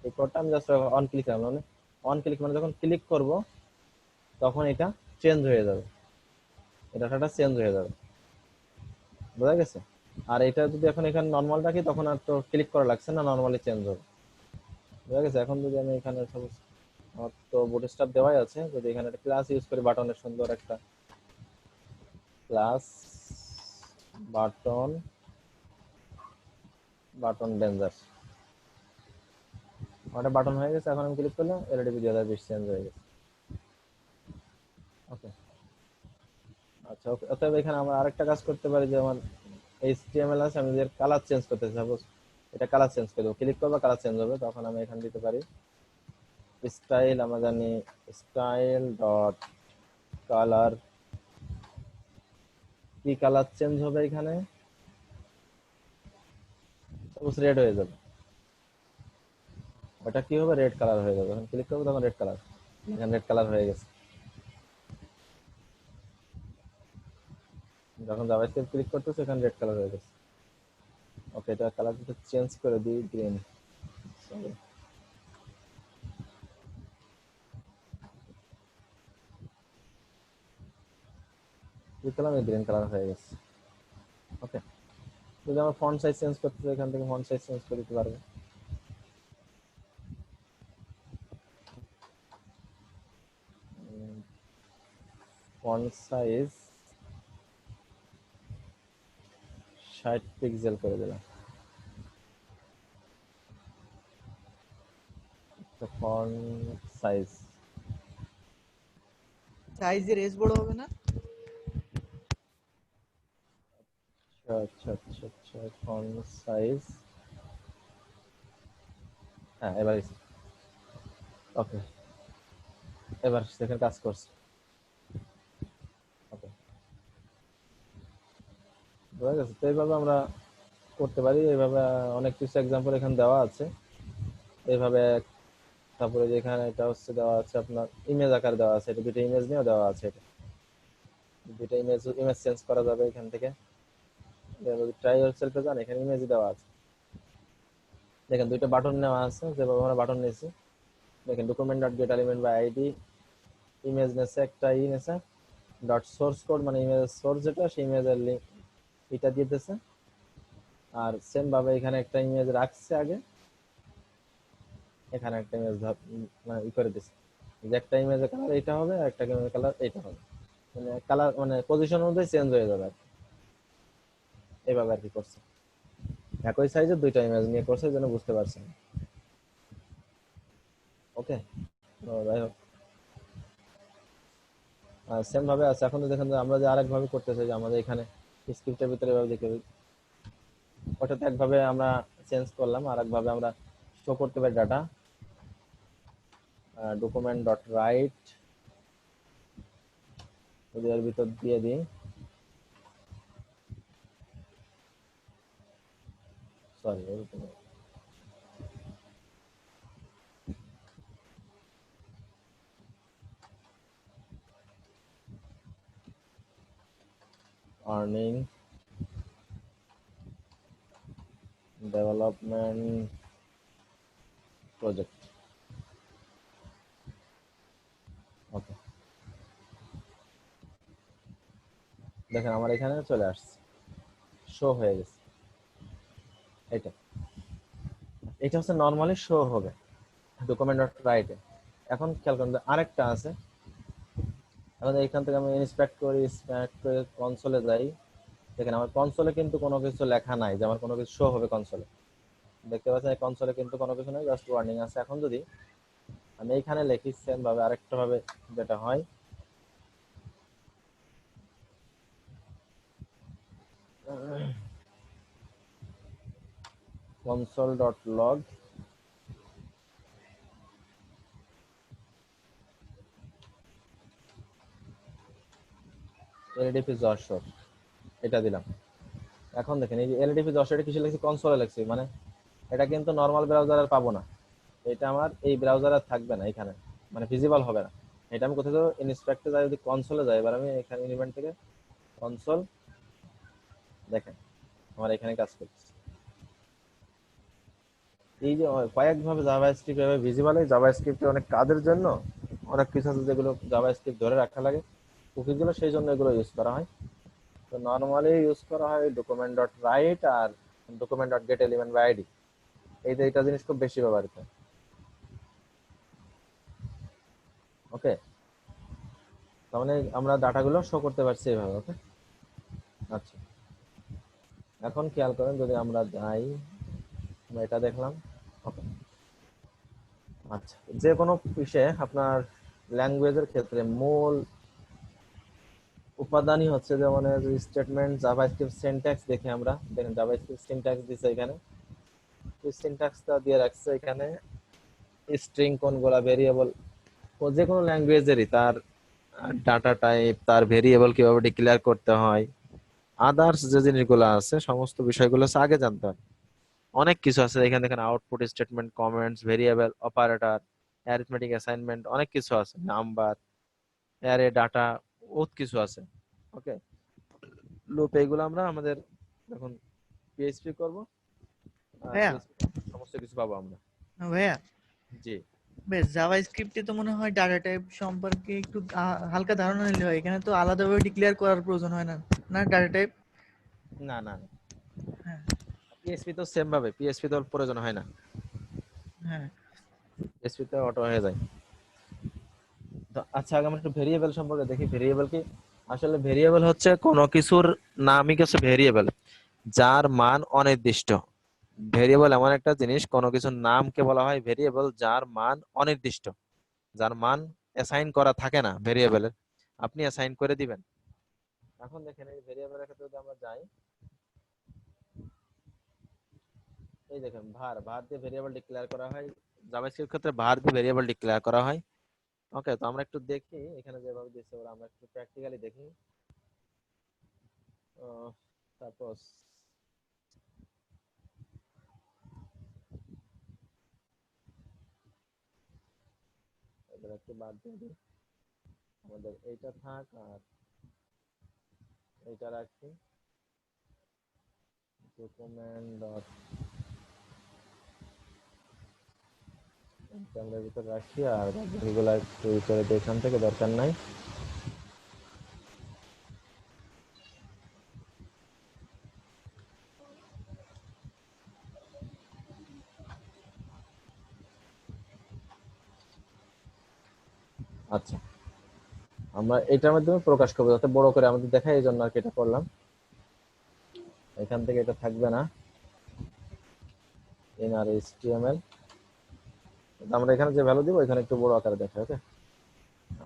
এই কোডটা আমি জাস্ট অন ক্লিক করলাম, মানে অন ক্লিক মানে যখন ক্লিক করব তখন এটা চেঞ্জ হয়ে যাবে, এটা ডাটাটা চেঞ্জ হয়ে যাবে। বোঝা গেছে? আর এটা যদি এখন এখানে নরমাল রাখি, তখন আর তো ক্লিক করা লাগছে না, নরমালি চেঞ্জ হবে। বোঝা গেছে? এখন যদি আমি এখানে সাপোজ, আমার তো বুটস্ট্র্যাপ দেওয়াই আছে, যদি এখানে একটা ক্লাস ইউজ করি, বাটনের সুন্দর একটা ক্লাস, বাটন, বাটন ডেঞ্জার, একটা বাটন হয়ে গেছে। এখন আমি ক্লিক করলাম, এলইডি 2020 চেঞ্জ হয়ে গেছে। ওকে, আচ্ছা ওকে। অতএব এখানে আমরা আরেকটা কাজ করতে পারি, যে আমার HTML আছে, আমি এর কালার চেঞ্জ করতে চাই। সাপোজ এটা কালার চেঞ্জ করে দেবো, ক্লিক করবো কালার চেঞ্জ হবে, তখন আমি এখানে দিতে পারি স্টাইল, আমরা জানি স্টাইল ডট কালার, কি কালার চেঞ্জ হবে এখানে, সাপোজ রেড হয়ে যাবে। ওটা কি হবে, রেড কালার হয়ে যাবে। যখন ক্লিক করবো তখন রেড কালার, এখানে রেড কালার হয়ে গেছে। যখন জাভাস্ক্রিপ্ট ক্লিক করতেছে, এখানে রেড কালার হয়ে গেছে। ওকে, এটা কালারটা চেঞ্জ করে দিই গ্রিন, সরি, দেখলাম এই গ্রিন কালার হয়ে গেছে। ওকে, যদি আমার ফন্ট সাইজ চেঞ্জ করতে চাই, এখান থেকে ফন্ট সাইজ চেঞ্জ করে দিতে পারবো। ফন্ট সাইজ 60 পিক্সেল করে দিলাম। ফন্ট সাইজ, সাইজের এস বড় হবে না? আচ্ছা আচ্ছা আচ্ছা, ফন্ট সাইজ, হ্যাঁ এবার ওকে, এবার সেখানে কাজ করছে। ওকে, বুঝা গেছে? তো এইভাবে আমরা করতে পারি। এইভাবে অনেক কিছু এক্সাম্পল এখানে দেওয়া আছে। এইভাবে, তারপরে যেখানে এটা হচ্ছে দেওয়া আছে আপনার ইমেজ আকার দেওয়া আছে, এটা দুটো ইমেজ নিয়েও দেওয়া আছে। এটা দুটো ইমেজ চেঞ্জ করা যাবে এখান থেকে। ট্রাই সেলফে যান, এখানে ইমেজ দেওয়া আছে। দেখেন দুইটা বাটন নেওয়া আছে, যেভাবে আমরা বাটন নিয়েছি। দেখেন document dot get element by ID, image নেছে একটা, নেছে ডট সোর্স কোড, মানে ইমেজ সোর্স যেটা, সেই ইমেজের লিঙ্ক এটা দিয়ে দিতেছে। আর সেম ভাবে এখানে একটা ইমেজ রাখছে আগে, এখানে একটা ইমেজ মানে ই করে দিচ্ছে, যে একটা ইমেজের কালার এইটা হবে, আর একটা ইমেজের কালার এইটা হবে, মানে কালার মানে পজিশন অনুযায়ী চেঞ্জ হয়ে যাবে আর কি। এইভাবে আর কি করছে, একই সাইজের দুইটা ইমেজ নিয়ে করছে, যেন বুঝতে পারছেন। ওকে, যাই হোক, সেম ভাবে আছে। এখন দেখেন যে আমরা যে আরেক ভাবে করতে চাই, যে আমাদের এখানে স্ক্রিপ্টের ভিতরে এভাবে দেখে, ওটাতে একভাবে আমরা চেঞ্জ করলাম, আর একভাবে আমরা শো করতে পারি ডাটা। ডকুমেন্ট ডট রাইট, যদি এর ভিতর দিয়ে দিই, সরি আর্নিং ডেভেলপমেন্ট প্রজেক্ট। ওকে, দেখেন আমার এখানে চলে আসছে, শো হয়ে গেছে। এটা এটা হচ্ছে নরমালি শো হবে ডকুমেন্ট ডট রাইটে। এখন খেয়াল করেন যে আরেকটা আছে, এখন এখান থেকে আমি ইন্সপেক্ট করি, কনসোলে যাই। দেখেন আমার কনসোলে কিন্তু কোনো কিছু লেখা নাই, যে আমার কোনো কিছু শো হবে কনসোলে। দেখতে পাচ্ছেন কনসোলে কিন্তু কোনো কিছু নেই, জাস্ট ওয়ার্নিং আছে। এখন যদি আমি এইখানে লিখি সেম ভাবে আরেকটা ভাবে যেটা হয়, console.log LDP যশোর এটা দিলাম। এখন দেখেন এই যে LDP যশোর এটা কিসে লিখছি, কনসোলে লিখছি, মানে এটা কিন্তু নরমাল ব্রাউজারে পাবো না, এটা আমার এই ব্রাউজারে থাকবে না, এখানে মানে ভিজিবল হবে না। এটা আমি কোথাও ইনস্পেক্টে যাই, যদি কনসোলে যাই, এবার আমি এখানে ইভেন্ট থেকে কনসোল, দেখেন আমার এখানে কাজ করছে। এই যে কয়েকভাবে জাভাস্ক্রিপ্ট এভাবে ভিজিবল হয়। জাভাস্ক্রিপ্টে অনেক কাজের জন্য অনেক কিছু আছে যেগুলো জাভাস্ক্রিপ্ট ধরে রাখা লাগে কুকিগুলো, সেই জন্য এগুলো ইউজ করা হয়। তো নর্মালি ইউজ করা হয় ডকুমেন্ট ডট রাইট আর document dot get element by ID, এই দুইটা জিনিস খুব বেশি ব্যবহৃত হয়। ওকে, তার মানে আমরা ডাটাগুলো শো করতে পারছি এইভাবে। ওকে, আচ্ছা এখন খেয়াল করেন, যদি আমরা যাই, আমরা এটা দেখলাম। ওকে, আচ্ছা যে কোনো বিষয়ে আপনার ল্যাঙ্গুয়েজের ক্ষেত্রে মূল উপাদানই হচ্ছে, যেমন স্টেটমেন্ট, জাভাস্ক্রিপ্ট সিনট্যাক্স দেখে আমরা দেখেন জাভাস্ক্রিপ্ট সিনট্যাক্স দিছে এখানে, এই সিনট্যাক্সটা দিয়ে রাখছে এখানে স্ট্রিং কোনগুলা, ভেরিয়েবল যে কোনো ল্যাঙ্গুয়েজেরই তার ডাটা টাইপ, তার ভেরিয়েবল কিভাবে ডিক্লেয়ার করতে হয়, আদার্স যে জিনিসগুলো আছে সমস্ত বিষয়গুলো আগে জানতে হয়। অনেক কিছু আছে এখানে, দেখেন output statement, comments, variable, operator, arithmetic assignment, অনেক কিছু আছে, নাম্বার, অ্যারে, ডাটা, বহুত কিছু আছে। ওকে, লুপ এইগুলো আমরা আমাদের যখন পিএইচপি করব ভাইয়া সমস্ত কিছু পাবো আমরা। ভাইয়া জি, বেশ, জাভাস্ক্রিপ্টে তো মনে হয় ডাটা টাইপ সম্পর্কে একটু হালকা ধারণা নিলে হয়, এখানে তো আলাদাভাবে ডিক্লেয়ার করার প্রয়োজন হয় না, না ডাটা টাইপ? না না, হ্যাঁ পিএইচপি তো সেম ভাবে, পিএইচপি তো প্রয়োজন হয় না, হ্যাঁ। পিএইচপি তে অটো হয়ে যায়। তো আচ্ছা, আগে আমরা একটু ভেরিয়েবল সম্পর্কে দেখি। ভেরিয়েবল কি? আসলে ভেরিয়েবল হচ্ছে কোনো কিছুর নামই হচ্ছে ভেরিয়েবল, যার মান অনির্দিষ্ট। ভেরিয়েবল এমন একটা জিনিস, কোনো কিছুর নামকে বলা হয় ভেরিয়েবল যার মান অনির্দিষ্ট, যার মান অ্যাসাইন করা থাকে না ভেরিয়েবলের, আপনি অ্যাসাইন করে দিবেন। এখন দেখেন এই ভেরিয়েবলের ক্ষেত্রে যদি আমরা যাই, এই দেখেন var, var দিয়ে ভেরিয়েবল ডিক্লেয়ার করা হয়। জাভাস্ক্রিপ্ট ক্ষেত্রে var দিয়ে ভেরিয়েবল ডিক্লেয়ার করা হয়। ওকে, তো আমরা একটু দেখি এখানে যেভাবে দিয়েছে ওরা, আমরা একটু প্র্যাকটিক্যালি দেখি। তারপর এবার একটু বাদ দিয়ে দিই, আমাদের এইটা থাক আর এইটা রাখি, ডকুমেন্ট ডট ক্যামেরার ভিতরে রাখি, আর এগুলো একটু করে দিই, এখান থেকে দরকার নাই। আচ্ছা, আমরা এটার মাধ্যমে প্রকাশ করবো যাতে বড় করে আমাদের দেখায়, এই জন্য আর কি এটা করলাম। এখান থেকে এটা থাকবে না, ইনার এইচটিএমএল, আমরা এখানে যে ভ্যালু দিব এখানে একটু বড় আকারে দেখায়। ওকে,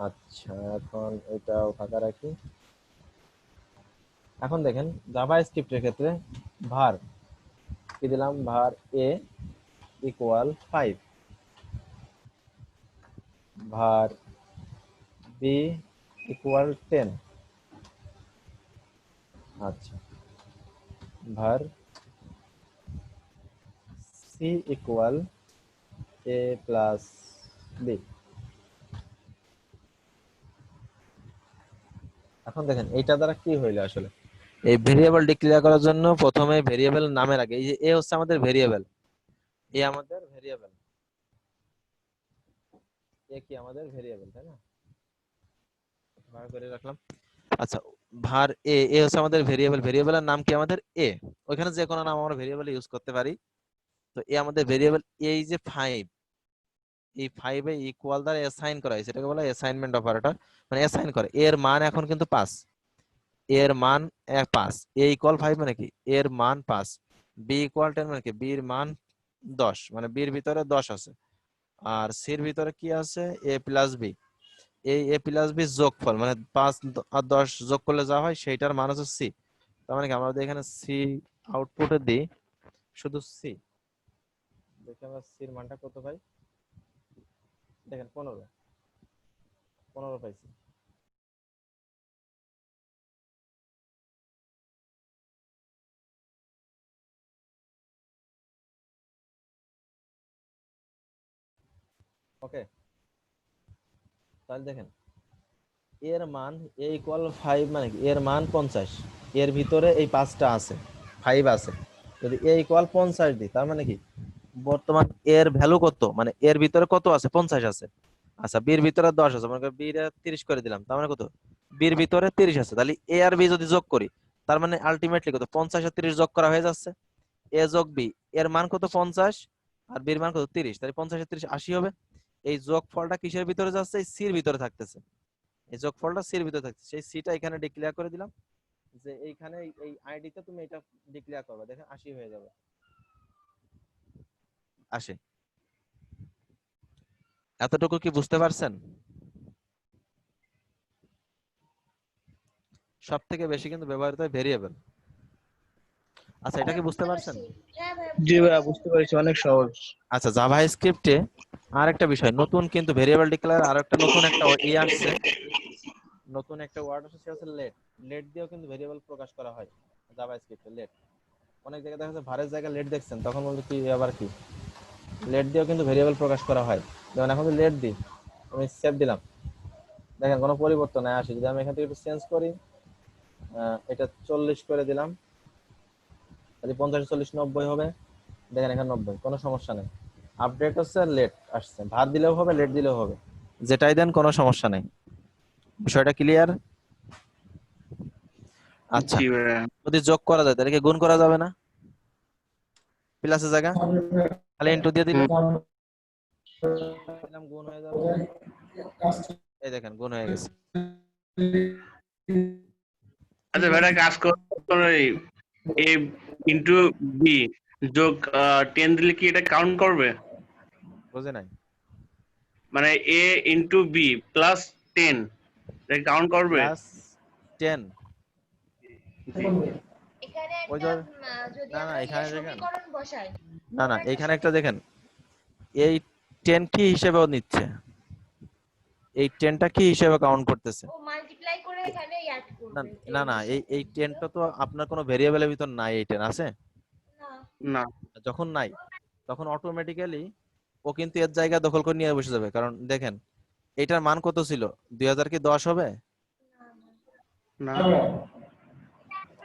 আচ্ছা এখন এটাও ফাঁকা রাখি। এখন দেখেন জাভাস্ক্রিপ্টের ক্ষেত্রে var কি দিলাম, var a equal 5, var b equal 10, আচ্ছা var c equal a plus b। এখন দেখেন এইটা দ্বারা কি হইলো, আসলে এই ভেরিয়েবল ডিক্লেয়ার করার জন্য প্রথমে ভেরিয়েবল নামের আগে এই যে এ হচ্ছে আমাদের ভেরিয়েবল, এ আমাদের ভেরিয়েবল, এ কি আমাদের ভেরিয়েবল, তাই না? ভাগ করে রাখলাম। আচ্ছা, var a, এ হচ্ছে আমাদের ভেরিয়েবল, ভেরিয়েবলের নাম কি আমাদের এ, ওইখানে যে কোনো নাম আমরা ভেরিয়েবল ইউজ করতে পারি। তো এ আমাদের ভেরিয়েবল, এই যে 5, এই 5 এ ইকুয়াল দ্বারা অ্যাসাইন করা হয়েছে, এটাকে বলা হয় অ্যাসাইনমেন্ট অপারেটর, মানে অ্যাসাইন করে। এর মান এখন কিন্তু 5, এর মান 5, এ ইকুয়াল 5 মানে কি এর মান 5, বি ইকুয়াল 10 মানে কি বি এর মান 10, মানে বি এর ভিতরে 10 আছে, আর সি এর ভিতরে কি আছে এ প্লাস বি, এই এ প্লাস বি যোগফল, মানে 5 আর 10 যোগ করলে যা হয় সেইটার মান হচ্ছে সি। তার মানে কি আমরা যদি এখানে সি আউটপুটে দিই শুধু সি, দেখি আমরা সির মানটা কত পাই। দেখেন 15 পাইছি। ওকে, তাহলে দেখেন এর মান a ইকুয়াল 5 মানে কি এর মান 50, এর ভিতরে এই 5টা আছে, 5 আছে। যদি a ইকুয়াল 50 দিই তার মানে কি বর্তমান এর ভ্যালু কত, মানে এর ভিতরে কত আছে, 50 আছে। আচ্ছা b এর ভিতরে 10 আছে, মানে b এর 30 করে দিলাম, তার মানে কত b এর ভিতরে 30 আছে। তাহলে a আর b যদি যোগ করি তার মানে আলটিমেটলি কত, 50 আর 30 যোগ করা হয়ে যাচ্ছে, a যোগ b এর মান কত 50 আর b এর মান কত 30, তাহলে 50 আর 30 80 হবে। এই যোগফলটা কিসের ভিতরে যাচ্ছে, এই সির ভিতরে থাকতেছে, এই যোগফলটা সির ভিতরে থাকতেছে। সেই সিটা এখানে ডিক্লেয়ার করে দিলাম যে এইখানে এই আইডিতে তুমি এটা ডিক্লেয়ার করবে, দেখেন 80 হয়ে যাবে, 80। এতটুকু কি বুঝতে পারছেন? সব থেকে বেশি কিন্তু ব্যবহৃত হয় ভেরিয়েবল। আচ্ছা এটা কি বুঝতে পারছেন? হ্যাঁ ভাই জি ভাইয়া বুঝতে পেরেছি, অনেক সহজ। আচ্ছা জাভা স্ক্রিপ্টে আর একটা বিষয় নতুন কিন্তু ভেরিয়েবল ডিক্লেয়ার আর একটা নতুন একটা আসছে, নতুন একটা ওয়ার্ড আসছে, সেটা হচ্ছে লেট। লেট দিয়েও কিন্তু ভেরিয়েবল প্রকাশ করা হয় জাভা স্ক্রিপ্টে। লেট অনেক জায়গায় দেখা যাচ্ছে ভারের জায়গায় লেট দেখছেন, তখন বলতে কি আবার কি লেট দিয়েও কিন্তু ভেরিয়েবল প্রকাশ করা হয়। যেমন এখন যদি লেট দিই, আমি সেভ দিলাম, দেখেন কোনো পরিবর্তন নাই আসে। যদি আমি এখান থেকে একটু চেঞ্জ করি, এটা 40 করে দিলাম, তাহলে 50 40 90 হবে। দেখেন এখানে 90, কোনো সমস্যা নেই। আপডেট হচ্ছে লেট আসছে, ভার দিলেও হবে লেট দিলেও হবে, যেটাই দেন কোনো সমস্যা নেই। বিষয়টা ক্লিয়ার? আচ্ছা জি ভাইয়া। যদি যোগ করা যায় তাহলে কি গুণ করা যাবে না? প্লাসের জায়গা খালি ইনটু দিয়ে দিলাম, গুণ হয়ে যাবে। এই দেখেন গুণ হয়ে গেছে। আচ্ছা ভাইয়া কাজ করে এ ইনটু বি যোগ 10 দিলে কি এটা কাউন্ট করবে? বুঝে নাই? মানে এ ইনটু বি প্লাস 10 এটা কাউন্ট করবে? প্লাস 10 জি। এখানে ওই একটা ধর, যদি না না আমরা এখানে দেখেন, সমীকরণ বসাই, না না কোনো এখানে একটা দেখেন, এই 10 কি হিসেবেও নিচ্ছে, এই 10টা কি হিসেবে কাউন্ট করতেছে। ও মাল্টিপ্লাই করে এখানে অ্যাড না করবে না না এই 10টা তো আপনার কোনো ভেরিয়েবলের ভিতর নাই, এই 10 আছে। না। না। যখন নাই তখন অটোমেটিক্যালি ও কিন্তু এর জায়গা দখল করে নিয়ে বসে যাবে। কারণ দেখেন এটার মান কত ছিল, 2000 কি 10 হবে? না।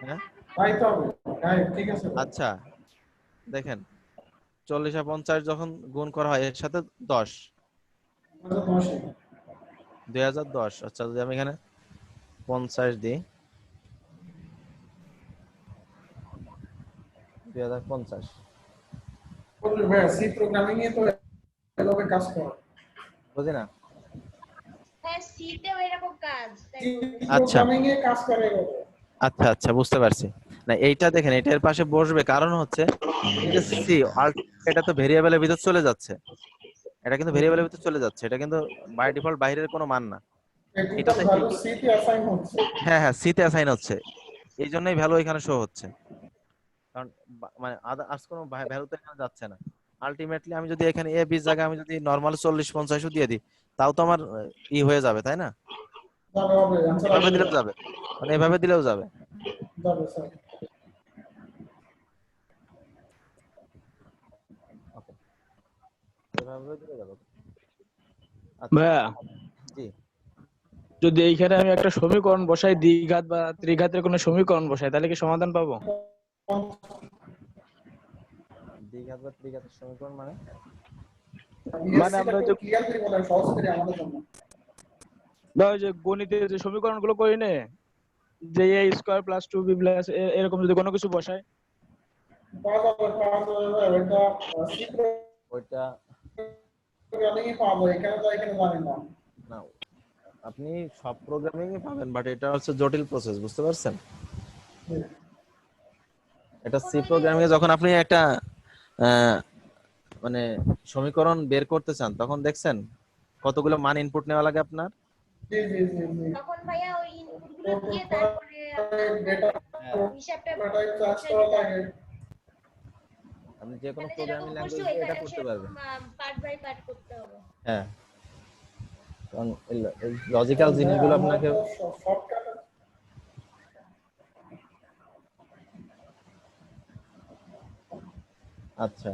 হ্যাঁ তাই তো হবে। তাই ঠিক আছে। আচ্ছা দেখেন 40 আর 50 যখন গুণ করা হয় এর সাথে 10, 2010। আচ্ছা যদি আমি এখানে 50 দিই, 2050, বলবে ভাই সি প্রোগ্রামিং এ তো এভাবে কাজ করে। বুঝি না? হ্যাঁ সিতেও এরকম কাজ তাই সি বলতেছি। আচ্ছা প্রোগ্রামিং এ কাজ করে এভাবে। আচ্ছা আচ্ছা বুঝতে পারছি। না এইটা দেখেন এটার পাশে বসবে, কারণ হচ্ছে এই যে সি এটা তো ভেরিয়েবলের ভিতর চলে যাচ্ছে, এটা কিন্তু ভেরিয়েবলের ভিতর চলে যাচ্ছে, এটা কিন্তু বাই ডিফল্ট বাইরের কোনো মান না। এই দুটো এটাতে ভ্যালু সি তে অ্যাসাইন হচ্ছে। হ্যাঁ হ্যাঁ সি তে অ্যাসাইন হচ্ছে, এই জন্যই ভ্যালু এখানে শো হচ্ছে। কারণ মানে আদার্স কোনো ভ্যালু তো এখানে যাচ্ছে না। আলটিমেটলি আমি যদি এখানে এ বির জায়গায় আমি যদি নরমাল 40 50 দিয়ে দিই, তাও তো আমার হয়ে যাবে তাই না? যাবে হবে आंसर এভাবে আসবে। দিলেও যাবে, মানে এভাবে দিলেও যাবে। যাবে স্যার। ওকে এভাবে দিলেও যাবে। আচ্ছা ভাইয়া জি যদি এইখানে আমি একটা সমীকরণ বসাই, দ্বিঘাত বা ত্রিঘাতের কোনো সমীকরণ বসাই, তাহলে কি সমাধান পাবো? দ্বিঘাত বা ত্রিঘাতের সমীকরণ মানে মানে আমরা যে ক্লিয়ারলি বলেন সহজ করে আমাদের জন্য। ওই যে গণিতের যে সমীকরণগুলো করি না, যে a square plus 2b plus এরকম যদি কোনো কিছু বসাই, পাওয়া যাবে এটা সি ওইটা প্রোগ্রামিং এ পাবো, এখানে তো এখানে জানি না। না, আপনি সব প্রোগ্রামিং এ পাবেন, বাট এটা হচ্ছে জটিল প্রসেস, বুঝতে পারছেন? এটা সি প্রোগ্রামিং এ যখন আপনি একটা আহ, মানে সমীকরণ বের করতে চান, তখন দেখছেন কতগুলো মান ইনপুট নেওয়া লাগে আপনার। জি জি জি জি। তখন ভাইয়া ওই ইনপুট গুলো দিয়ে তারপরে আপনার ডেটা হিসাবটা টাইপ চার্জ করা লাগে। আপনি যে কোনো এখানে প্রোগ্রামিং যেরকম ল্যাঙ্গুয়েজ করছো দিয়ে এটা এখানে করতে সেরকম পারবেন। পার্ট বাই পার্ট করতে হবে। হ্যাঁ, কারণ লজিক্যাল জিনিসগুলো আপনাকে শর্টকাট আচ্ছা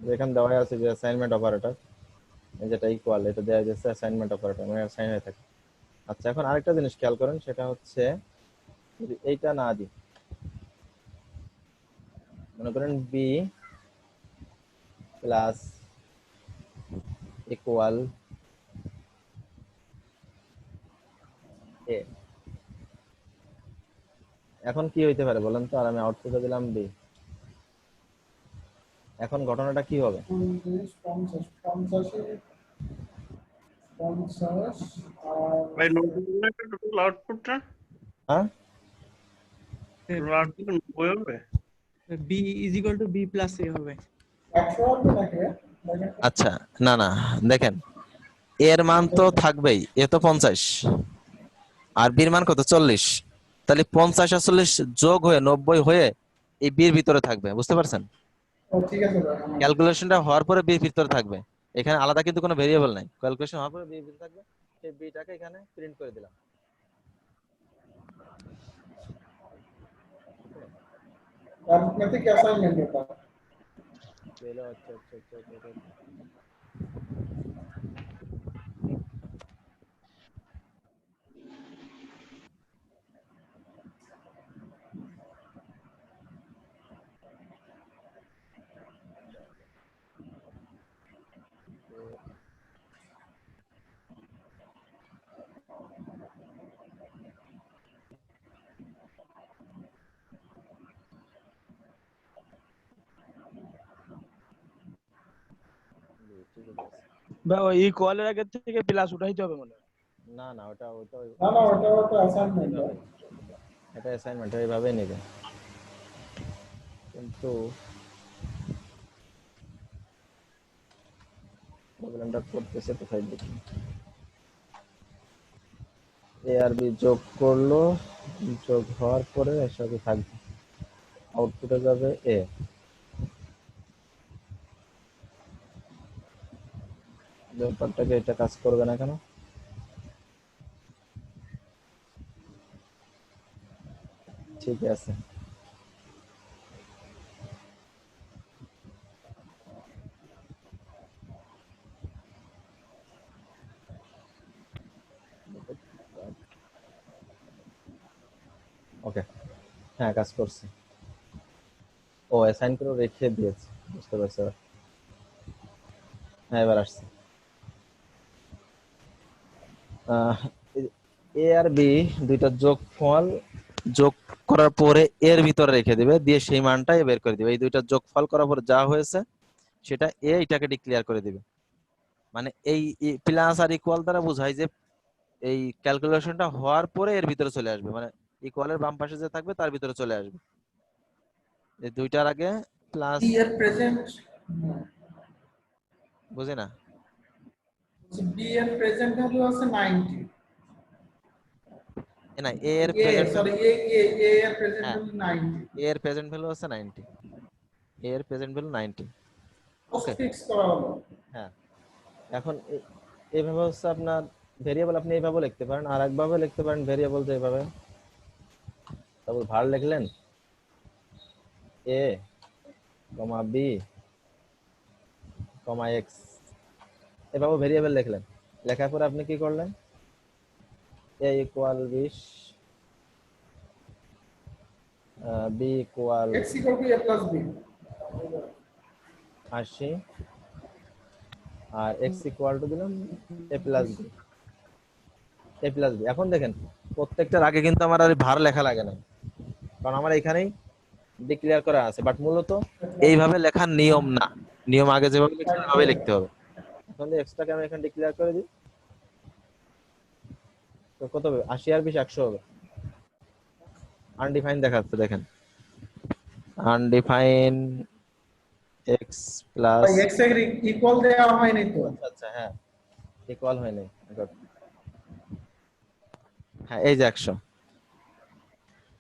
যেখানে দেওয়া আছে যে অ্যাসাইনমেন্ট অপারেটর, যেটা ইকুয়াল, এটা দেওয়া যাচ্ছে অ্যাসাইনমেন্ট অপারেটর, মানে অ্যাসাইন হয়ে থাকে। আচ্ছা এখন আরেকটা জিনিস খেয়াল করেন, সেটা হচ্ছে যদি এইটা না দিই, মনে করেন বি প্লাস ইকুয়াল এ, এখন কি হইতে পারে বলেন তো? আর আমি আউটপুটে দিলাম বি, এখন ঘটনাটা কি হবে? 50 আর ভাই টোটাল আউটপুটটা হ্যাঁ টোটাল আউটপুট 90 হবে। B is equal to B plus A হবে। 100 হবে নাকি? দেখেন আচ্ছা না না, দেখেন এর মান তো থাকবেই, এ তো 50 আর বির মান কত 40, তাহলে 50 আর 40 যোগ হয়ে 90 হয়ে এই বির ভিতরে থাকবে, বুঝতে পারছেন? ঠিক আছে ভাই। ক্যালকুলেশনটা হওয়ার পরে বির ভিতরে থাকবে, এখানে আলাদা কিন্তু কোনো ভেরিয়েবল নাই, ক্যালকুলেশন হওয়ার পরে বির ভিতরে থাকবে, সেই বিটাকে এখানে প্রিন্ট করে দিলাম। অ্যারিথমেটিক অ্যাসাইনমেন্ট এটা। আচ্ছা আচ্ছা আচ্ছা আচ্ছা। ভাই ওই ইকুয়ালের আগে থেকে প্লাস উঠাইতে হবে মনে হয়। না না, ওটা না না, ওটা তো অ্যাসাইনমেন্ট। এটা অ্যাসাইনমেন্ট এইভাবেই নেবে, কিন্তু প্রবলেমটা করতেছে কোথায় দেখি। এ আর বি যোগ করলো, যোগ হওয়ার পরে এর সাথে থাকবে, আউটপুটে যাবে এ। ব্যাপারটাকে এটা কাজ করবে না কেন? ঠিক আছে, ওকে, হ্যাঁ কাজ করছে। ও অ্যাসাইন করে রেখে দিয়েছে, বুঝতে পারছি এবার। হ্যাঁ এবার আসছে। এ আর বি দুইটা যোগফল যোগ করার পরে এর ভিতরে রেখে দিবে, দিয়ে সেই মানটাই বের করে দিবে। এই দুইটা যোগফল করার পরে যা হয়েছে সেটা এ এটাকে ডিক্লেয়ার করে দিবে। মানে এই প্লাস আর ইকুয়াল দ্বারা বোঝায় যে এই ক্যালকুলেশনটা হওয়ার পরে এর ভিতরে চলে আসবে, মানে ইকুয়ালের বাম পাশে যে থাকবে তার ভিতরে চলে আসবে। এই দুইটার আগে প্লাস, বি এর প্রেজেন্ট, বুঝি না? বি এর প্রেজেন্ট ভ্যালু আছে 90। না এ এর এ প্রেজেন্ট সরি, ভ্যালু, এ এর প্রেজেন্ট হ্যাঁ ভ্যালু 90। এ এর প্রেজেন্ট ভ্যালু আছে 90, এ এর প্রেজেন্ট ভ্যালু 90। ওকে, ফিক্স করা হলো। হ্যাঁ এখন এইভাবে হচ্ছে আপনার ভেরিয়েবল, আপনি এইভাবে লিখতে পারেন, আর একভাবে লিখতে পারেন ভেরিয়েবল যে এইভাবে, তারপর var লিখলেন a, b, x, এভাবে ভেরিয়েবল লিখলেন। লেখার পরে আপনি কি করলেন? a equal 20, b equal x equal to a plus b 80, আর x ইকুয়াল টু দিলাম a প্লাস b। এখন দেখেন প্রত্যেকটার আগে কিন্তু আমার আর var লেখা লাগে না, কারণ আমার এখানেই ডিক্লেয়ার করা আছে। বাট মূলত এইভাবে লেখার নিয়ম না, নিয়ম আগে যেভাবে লিখছি ওইভাবে লিখতে হবে। এখন এক্সট্রাকে আমি এখানে ডিক্লেয়ার করে দিই, তো কত হবে? 80 আর 20 100 হবে। আনডিফাইন দেখাচ্ছে, দেখেন আনডিফাইন x প্লাস, ভাই x এর ইকুয়াল দেওয়া হয়নি তো। আচ্ছা হ্যাঁ ইকুয়াল হয় নাই। হ্যাঁ এই যে 100।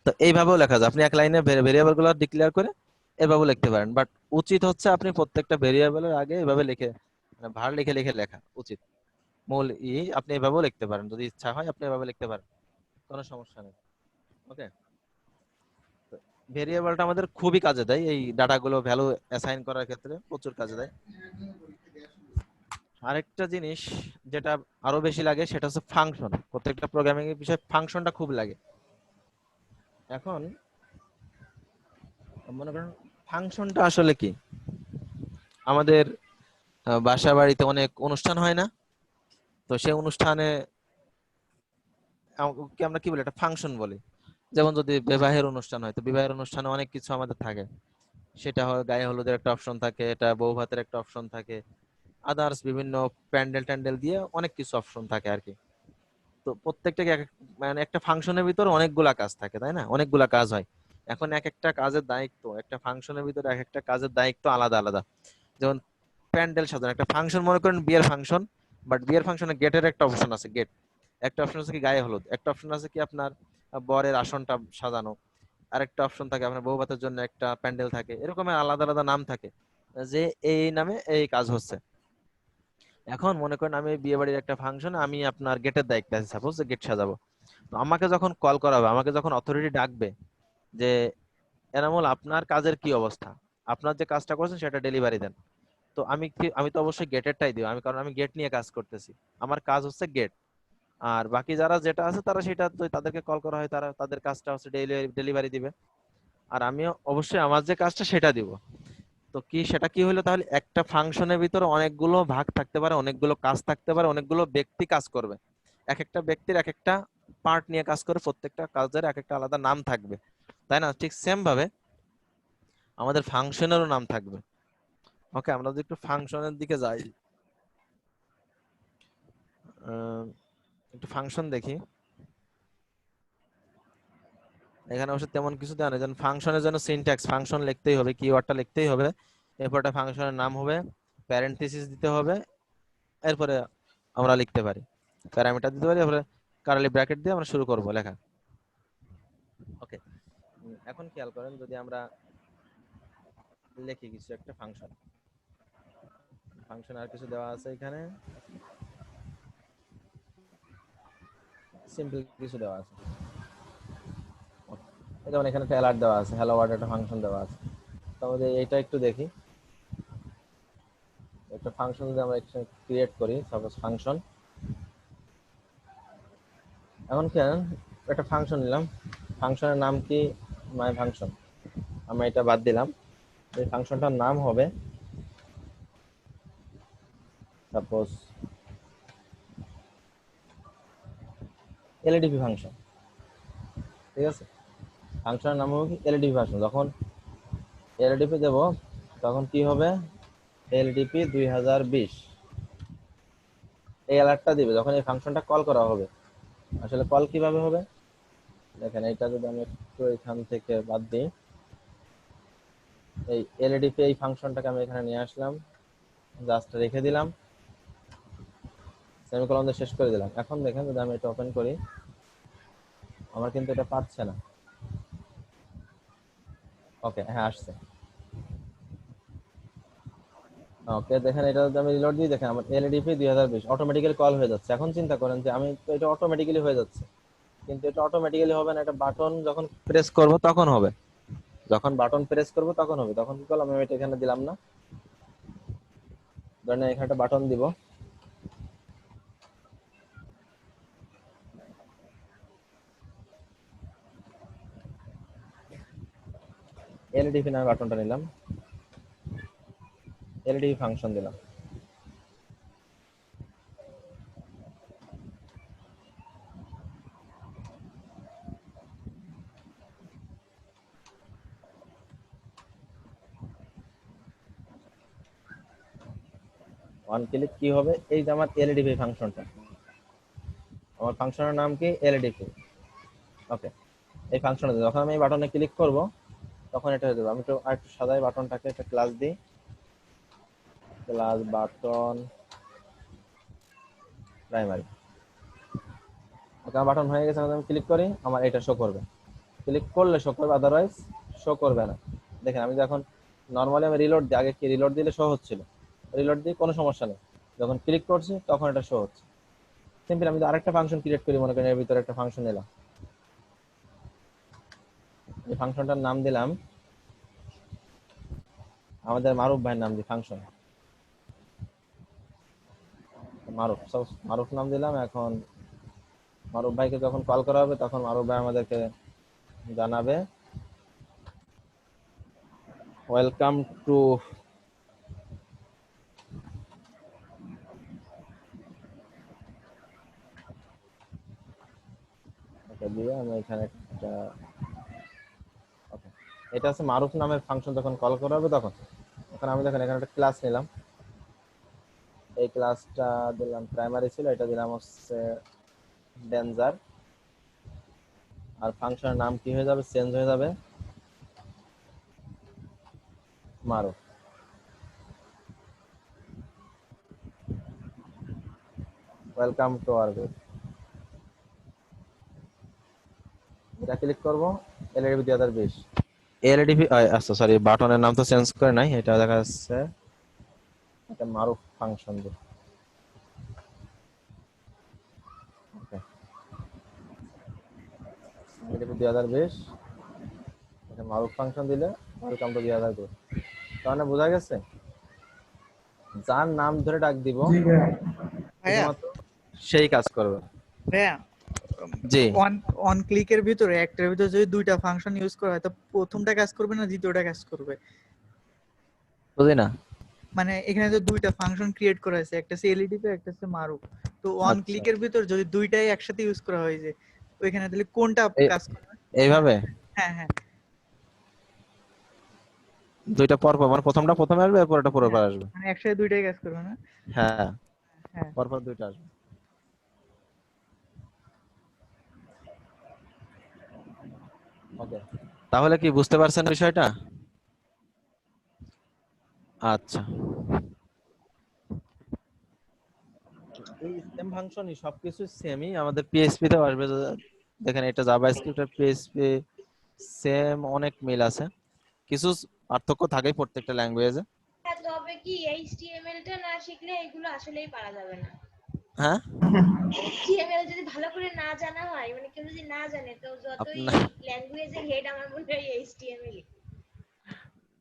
তো এইভাবেও লেখা যায়, আপনি এক লাইনে ভেরিয়েবল গুলো ডিক্লেয়ার করে এভাবেও লিখতে পারেন, বাট উচিত হচ্ছে আপনি প্রত্যেকটা ভেরিয়েবলের আগে এভাবে লিখে, মানে ভার লিখে লিখে লেখা উচিত। মূল আপনি এভাবেও লিখতে পারেন, যদি ইচ্ছা হয় আপনি এভাবে লিখতে পারেন, কোনো সমস্যা নেই। ওকে, ভেরিয়েবলটা আমাদের খুবই কাজে দেয়, এই ডাটাগুলো ভ্যালু অ্যাসাইন করার ক্ষেত্রে প্রচুর কাজে দেয়। আরেকটা জিনিস যেটা আরো বেশি লাগে সেটা হচ্ছে ফাংশন। প্রত্যেকটা প্রোগ্রামিং এর বিষয়ে ফাংশনটা খুব লাগে। এখন মনে করেন ফাংশনটা আসলে কি, আমাদের বাসা বাড়িতে অনেক অনুষ্ঠান হয় না, তো সেই অনুষ্ঠানে আমরা কি বলি, একটা ফাংশন বলি। যেমন যদি বিবাহের অনুষ্ঠান হয়, তো বিবাহের অনুষ্ঠানে অনেক কিছু আমাদের থাকে, সেটা হয় গায়ে হলুদের একটা অপশন থাকে, এটা বউ ভাতের একটা অপশন থাকে, আদার্স বিভিন্ন প্যান্ডেল ট্যান্ডেল দিয়ে অনেক কিছু অপশন থাকে আর কি। তো প্রত্যেকটা মানে একটা ফাংশনের ভিতর অনেকগুলা কাজ থাকে, তাই না, অনেকগুলা কাজ হয়। এখন এক একটা কাজের দায়িত্ব, একটা ফাংশনের ভিতরে এক একটা কাজের দায়িত্ব আলাদা আলাদা। যেমন প্যান্ডেল সাজানো, একটা ফাংশন মনে করেন বিয়ের ফাংশন, বাট বিয়ের ফাংশনে গেটের একটা অপশন আছে, গেট একটা অপশন আছে, কি গায়ে হলুদ একটা অপশন আছে, কি আপনার বরের আসনটা সাজানো আরেকটা অপশন থাকে, আপনার বউ ভাতের জন্য একটা প্যান্ডেল থাকে, এরকম আলাদা আলাদা নাম থাকে, যে এই নামে এই কাজ হচ্ছে। এখন মনে করেন আমি বিয়ে বাড়ির একটা ফাংশন, আমি আপনার গেটের দায়িত্বে আছি, সাপোজ গেট সাজাবো। তো আমাকে যখন কল করা হবে, আমাকে যখন অথরিটি ডাকবে যে এনামুল আপনার কাজের কি অবস্থা, আপনার যে কাজটা করছেন সেটা ডেলিভারি দেন, তো আমি তো অবশ্যই গেটেরটাই দিব, কারণ আমি গেট নিয়ে কাজ করতেছি, আমার কাজ হচ্ছে গেট। আর বাকি যারা যেটা আছে তারা সেটা তাদেরকে কল করা হয়, তারা তাদের কাজটা হচ্ছে ডেলিভারি দিবে, আর আমিও অবশ্যই আমার যে কাজটা সেটা দিব। তো কি সেটা কি হলো, তাহলে একটা ফাংশনের ভিতরে অনেকগুলো ভাগ থাকতে পারে, অনেকগুলো কাজ থাকতে পারে, অনেকগুলো ব্যক্তি কাজ করবে, এক একটা ব্যক্তির এক একটা পার্ট নিয়ে কাজ করে, প্রত্যেকটা কাজের এক একটা আলাদা নাম থাকবে, তাই না? ঠিক সেম ভাবে আমাদের ফাংশনেরও নাম থাকবে। ওকে, আমরা যদি একটু ফাংশনের দিকে যাই, একটু ফাংশন দেখি। এখানে অবশ্য তেমন কিছু দেওয়া নেই, যেমন ফাংশনের জন্য সিনট্যাক্স, ফাংশন লিখতেই হবে, কিওয়ার্ডটা লিখতেই হবে, এরপরটা ফাংশনের নাম হবে, প্যারেন্থেসিস দিতে হবে, এরপরে আমরা লিখতে পারি প্যারামিটার দিতে পারি, এরপরে কার্লি ব্র্যাকেট দিয়ে আমরা শুরু করব লেখা। ওকে, এখন খেয়াল করেন যদি আমরা লিখি কিছু একটা ফাংশন, ফাংশন আর কিছু দেওয়া আছে এখানে, সিম্পল কিছু দেওয়া আছে, যেমন এখানে একটা অ্যালার্ট দেওয়া আছে, হ্যালো ওয়ার্ল্ড একটা ফাংশন দেওয়া আছে। তো আমাদের এইটা একটু দেখি, একটা ফাংশন যদি আমরা ক্রিয়েট করি, সাপোজ ফাংশন, এখন কি একটা ফাংশন নিলাম, ফাংশনের নাম কি মাই ফাংশন, আমরা এটা বাদ দিলাম, এই ফাংশনটার নাম হবে সাপোজ এলডিপি ফাংশন, ঠিক আছে? ফাংশনের নাম হবে কি এলডিপি ফাংশন। যখন এলডিপি দেব তখন কি হবে, এলডিপি 2020 এই অ্যালার্টটা দিবে যখন এই ফাংশনটা কল করা হবে। আসলে কল কিভাবে হবে দেখেন, এটা যদি আমি একটু এখান থেকে বাদ দিই, এই এলডিপি এই ফাংশনটাকে আমি এখানে নিয়ে আসলাম, জাস্ট রেখে দিলাম, সেমিকোলন দিয়ে শেষ করে দিলাম। এখন দেখেন যদি আমি এটা ওপেন করি, আমার কিন্তু এটা পাচ্ছে না। ওকে, হ্যাঁ আসছে। ওকে, দেখেন এটা যদি আমি রিলোড দিই, দেখেন আমার এলডিপি 2020 অটোমেটিক্যালি কল হয়ে যাচ্ছে। এখন চিন্তা করেন যে আমি তো এটা অটোমেটিক্যালি হয়ে যাচ্ছে, কিন্তু এটা অটোমেটিক্যালি হবে না, এটা বাটন যখন প্রেস করব তখন হবে, যখন বাটন প্রেস করব তখন হবে। তখন কি করলাম, আমি এটা এখানে দিলাম না, ধরেন এখানে একটা বাটন দিব, এলডিপি নামে বাটনটা নিলাম, এলডিপি ফাংশন দিলাম। ওয়ান ক্লিক কি হবে, এই যে আমার এলডিপি ফাংশনটা, আমার ফাংশনের নাম কি এলডিপি। ওকে, এই ফাংশনে যখন আমি এই বাটনে ক্লিক করব তখন এটা হয়ে যাবে। আমি তো আরেকটু সাদাই বাটনটাকে একটা ক্লাস দিই, ক্লাস বাটন প্রাইমারি। ওকে, আমার বাটন হয়ে গেছে, আমি ক্লিক করি, আমার এটা শো করবে, ক্লিক করলে শো করবে, আদারওয়াইজ শো করবে না। দেখেন আমি যখন নর্মালি আমি রিলোড দিই, আগে কি রিলোড দিলে শো হচ্ছিল, রিলোড দিয়ে কোনো সমস্যা নেই, যখন ক্লিক করছি তখন এটা শো হচ্ছে। সিম্পল আমি যদি আরেকটা ফাংশন ক্রিয়েট করি, মনে করেন এর ভিতরে একটা ফাংশন নিলাম, এই ফাংশনটার নাম দিলাম আমাদের মারুফ ভাইয়ের নাম দিই ফাংশন, মারুফ, মারুফ নাম দিলাম। এখন মারুফ ভাইকে যখন কল করা হবে তখন মারুফ ভাই আমাদেরকে জানাবে ওয়েলকাম টু দিয়ে আমি এখানে একটা ওকে, এটা হচ্ছে মারুফ নামের ফাংশন, যখন কল করা হবে তখন। এখন আমি দেখেন এখানে একটা ক্লাস নিলাম, এই ক্লাসটা দিলাম প্রাইমারি ছিল, এটা দিলাম হচ্ছে ডেঞ্জার, আর ফাংশনের নাম কি হয়ে যাবে, চেঞ্জ হয়ে যাবে মারুফ। ওয়েলকাম টু আওয়ার গ্রুপ, এটা ক্লিক করব, এলইডি 2020 এলইডি, আচ্ছা সরি, বাটনের নাম তো চেঞ্জ করে নাই, এটা দেখা যাচ্ছে এটা মারুফ ফাংশন দিয়ে। ওকে, এলইডি 2020 এটা মারুফ ফাংশন দিলে ওয়েলকাম টু 2020। তাহলে বোঝা গেছে, যার নাম ধরে ডাক দিব जी भैया ভাইয়া শুধুমাত্র সেই কাজ করবে। ভাইয়া জি, অন ক্লিকের ভিতরে একটার ভিতরে যদি দুইটা ফাংশন ইউজ করা হয় তো প্রথমটা কাজ করবে না দ্বিতীয়টা কাজ করবে? বুঝি না। মানে এখানে তো দুইটা ফাংশন ক্রিয়েট করা হয়েছে, একটা হচ্ছে এলইডি তে, একটা হচ্ছে মারুফ। তো অন আচ্ছা, ক্লিকের ভিতর যদি দুইটাই একসাথে ইউজ করা হয়, যে ওইখানে তাহলে কোনটা কাজ করবে? এইভাবে হ্যাঁ হ্যাঁ দুইটা পর পর, মানে প্রথমটা প্রথমে আসবে, এরপর এটা পরে পর আসবে। মানে একসাথে দুইটাই কাজ করবে না? হ্যাঁ, হ্যাঁ পর পর দুইটা আসবে। ওকে, তাহলে কি বুঝতে পারছেন বিষয়টা? আচ্ছা, এই সেম ফাংশনই সবকিছু সেমই আমাদের পিএইচপি তেও আসবে। দেখেন এটা জাভাস্ক্রিপ্ট আর পিএইচপি সেম, অনেক মিল আছে, কিছু পার্থক্য থাকে প্রত্যেকটা ল্যাঙ্গুয়েজে। হ্যাঁ, তবে কি এইচটিএমএল টা না শিখলে এগুলো আসলেই পারা যাবে না। হ্যাঁ, এইচটিএমএল যদি ভালো করে না জানা হয়, মানে কেউ যদি না জানে, তো যতই আপনার ল্যাঙ্গুয়েজের হেড আমার মনে হয় এইচটিএমএল।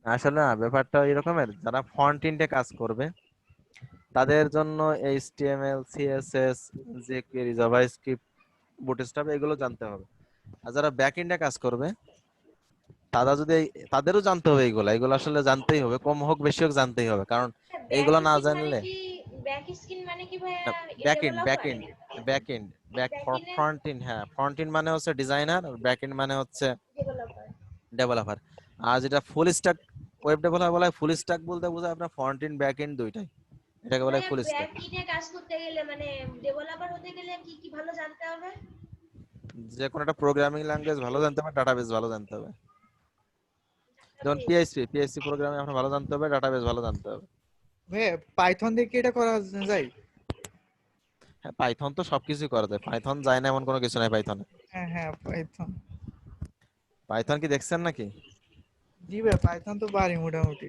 আসলে না, ব্যাপারটা এরকমের, যারা ফ্রন্ট এন্ডে কাজ করবে তাদের জন্য HTML, CSS, jQuery, JavaScript, bootstrap এগুলো জানতে হবে। আর যারা ব্যাক এন্ডে কাজ করবে তারা যদি তাদেরও জানতে হবে, এগুলো এগুলো আসলে জানতেই হবে, কম হোক বেশি হোক জানতেই হবে, কারণ ব্যাক এইগুলো না স্কিন মানে জানলে কি? ব্যাক স্কিন মানে কি ভাইয়া? Back end, developer? Back back front end, হ্যাঁ ফ্রন্ট এন্ড মানে হচ্ছে ডিজাইনার, আর ব্যাক এন্ড মানে হচ্ছে ডেভেলপার। ডেভেলপার। আর যেটা ফুল স্ট্যাক ওয়েব ডেভেলপার বলা হয়, ফুল স্ট্যাক বলতে বোঝায় আপনার ফ্রন্ট এন্ড ব্যাক এন্ড দুইটাই, এটাকে বলা হয় ভাইয়া ফুল স্ট্যাক। ব্যাক এন্ডে কাজ করতে গেলে, মানে ডেভেলপার হতে গেলে কি কি ভালো জানতে হবে? যে কোনো একটা প্রোগ্রামিং ল্যাঙ্গুয়েজ ভালো জানতে হবে, ডাটাবেস ভালো জানতে হবে। যেমন পিএইচপি প্রোগ্রামিং আপনার ভালো জানতে হবে, ডাটাবেস ভালো জানতে হবে। ভাইয়া পাইথন দিয়ে কি এটা করা যায়? হ্যাঁ, পাইথন তো সবকিছুই করা যায়, পাইথন যায় না এমন কোনো কিছু নাই পাইথনে। হ্যাঁ হ্যাঁ পাইথন। পাইথন কি দেখছেন নাকি? জি ভাই পাইথন তো পারি মোটামুটি।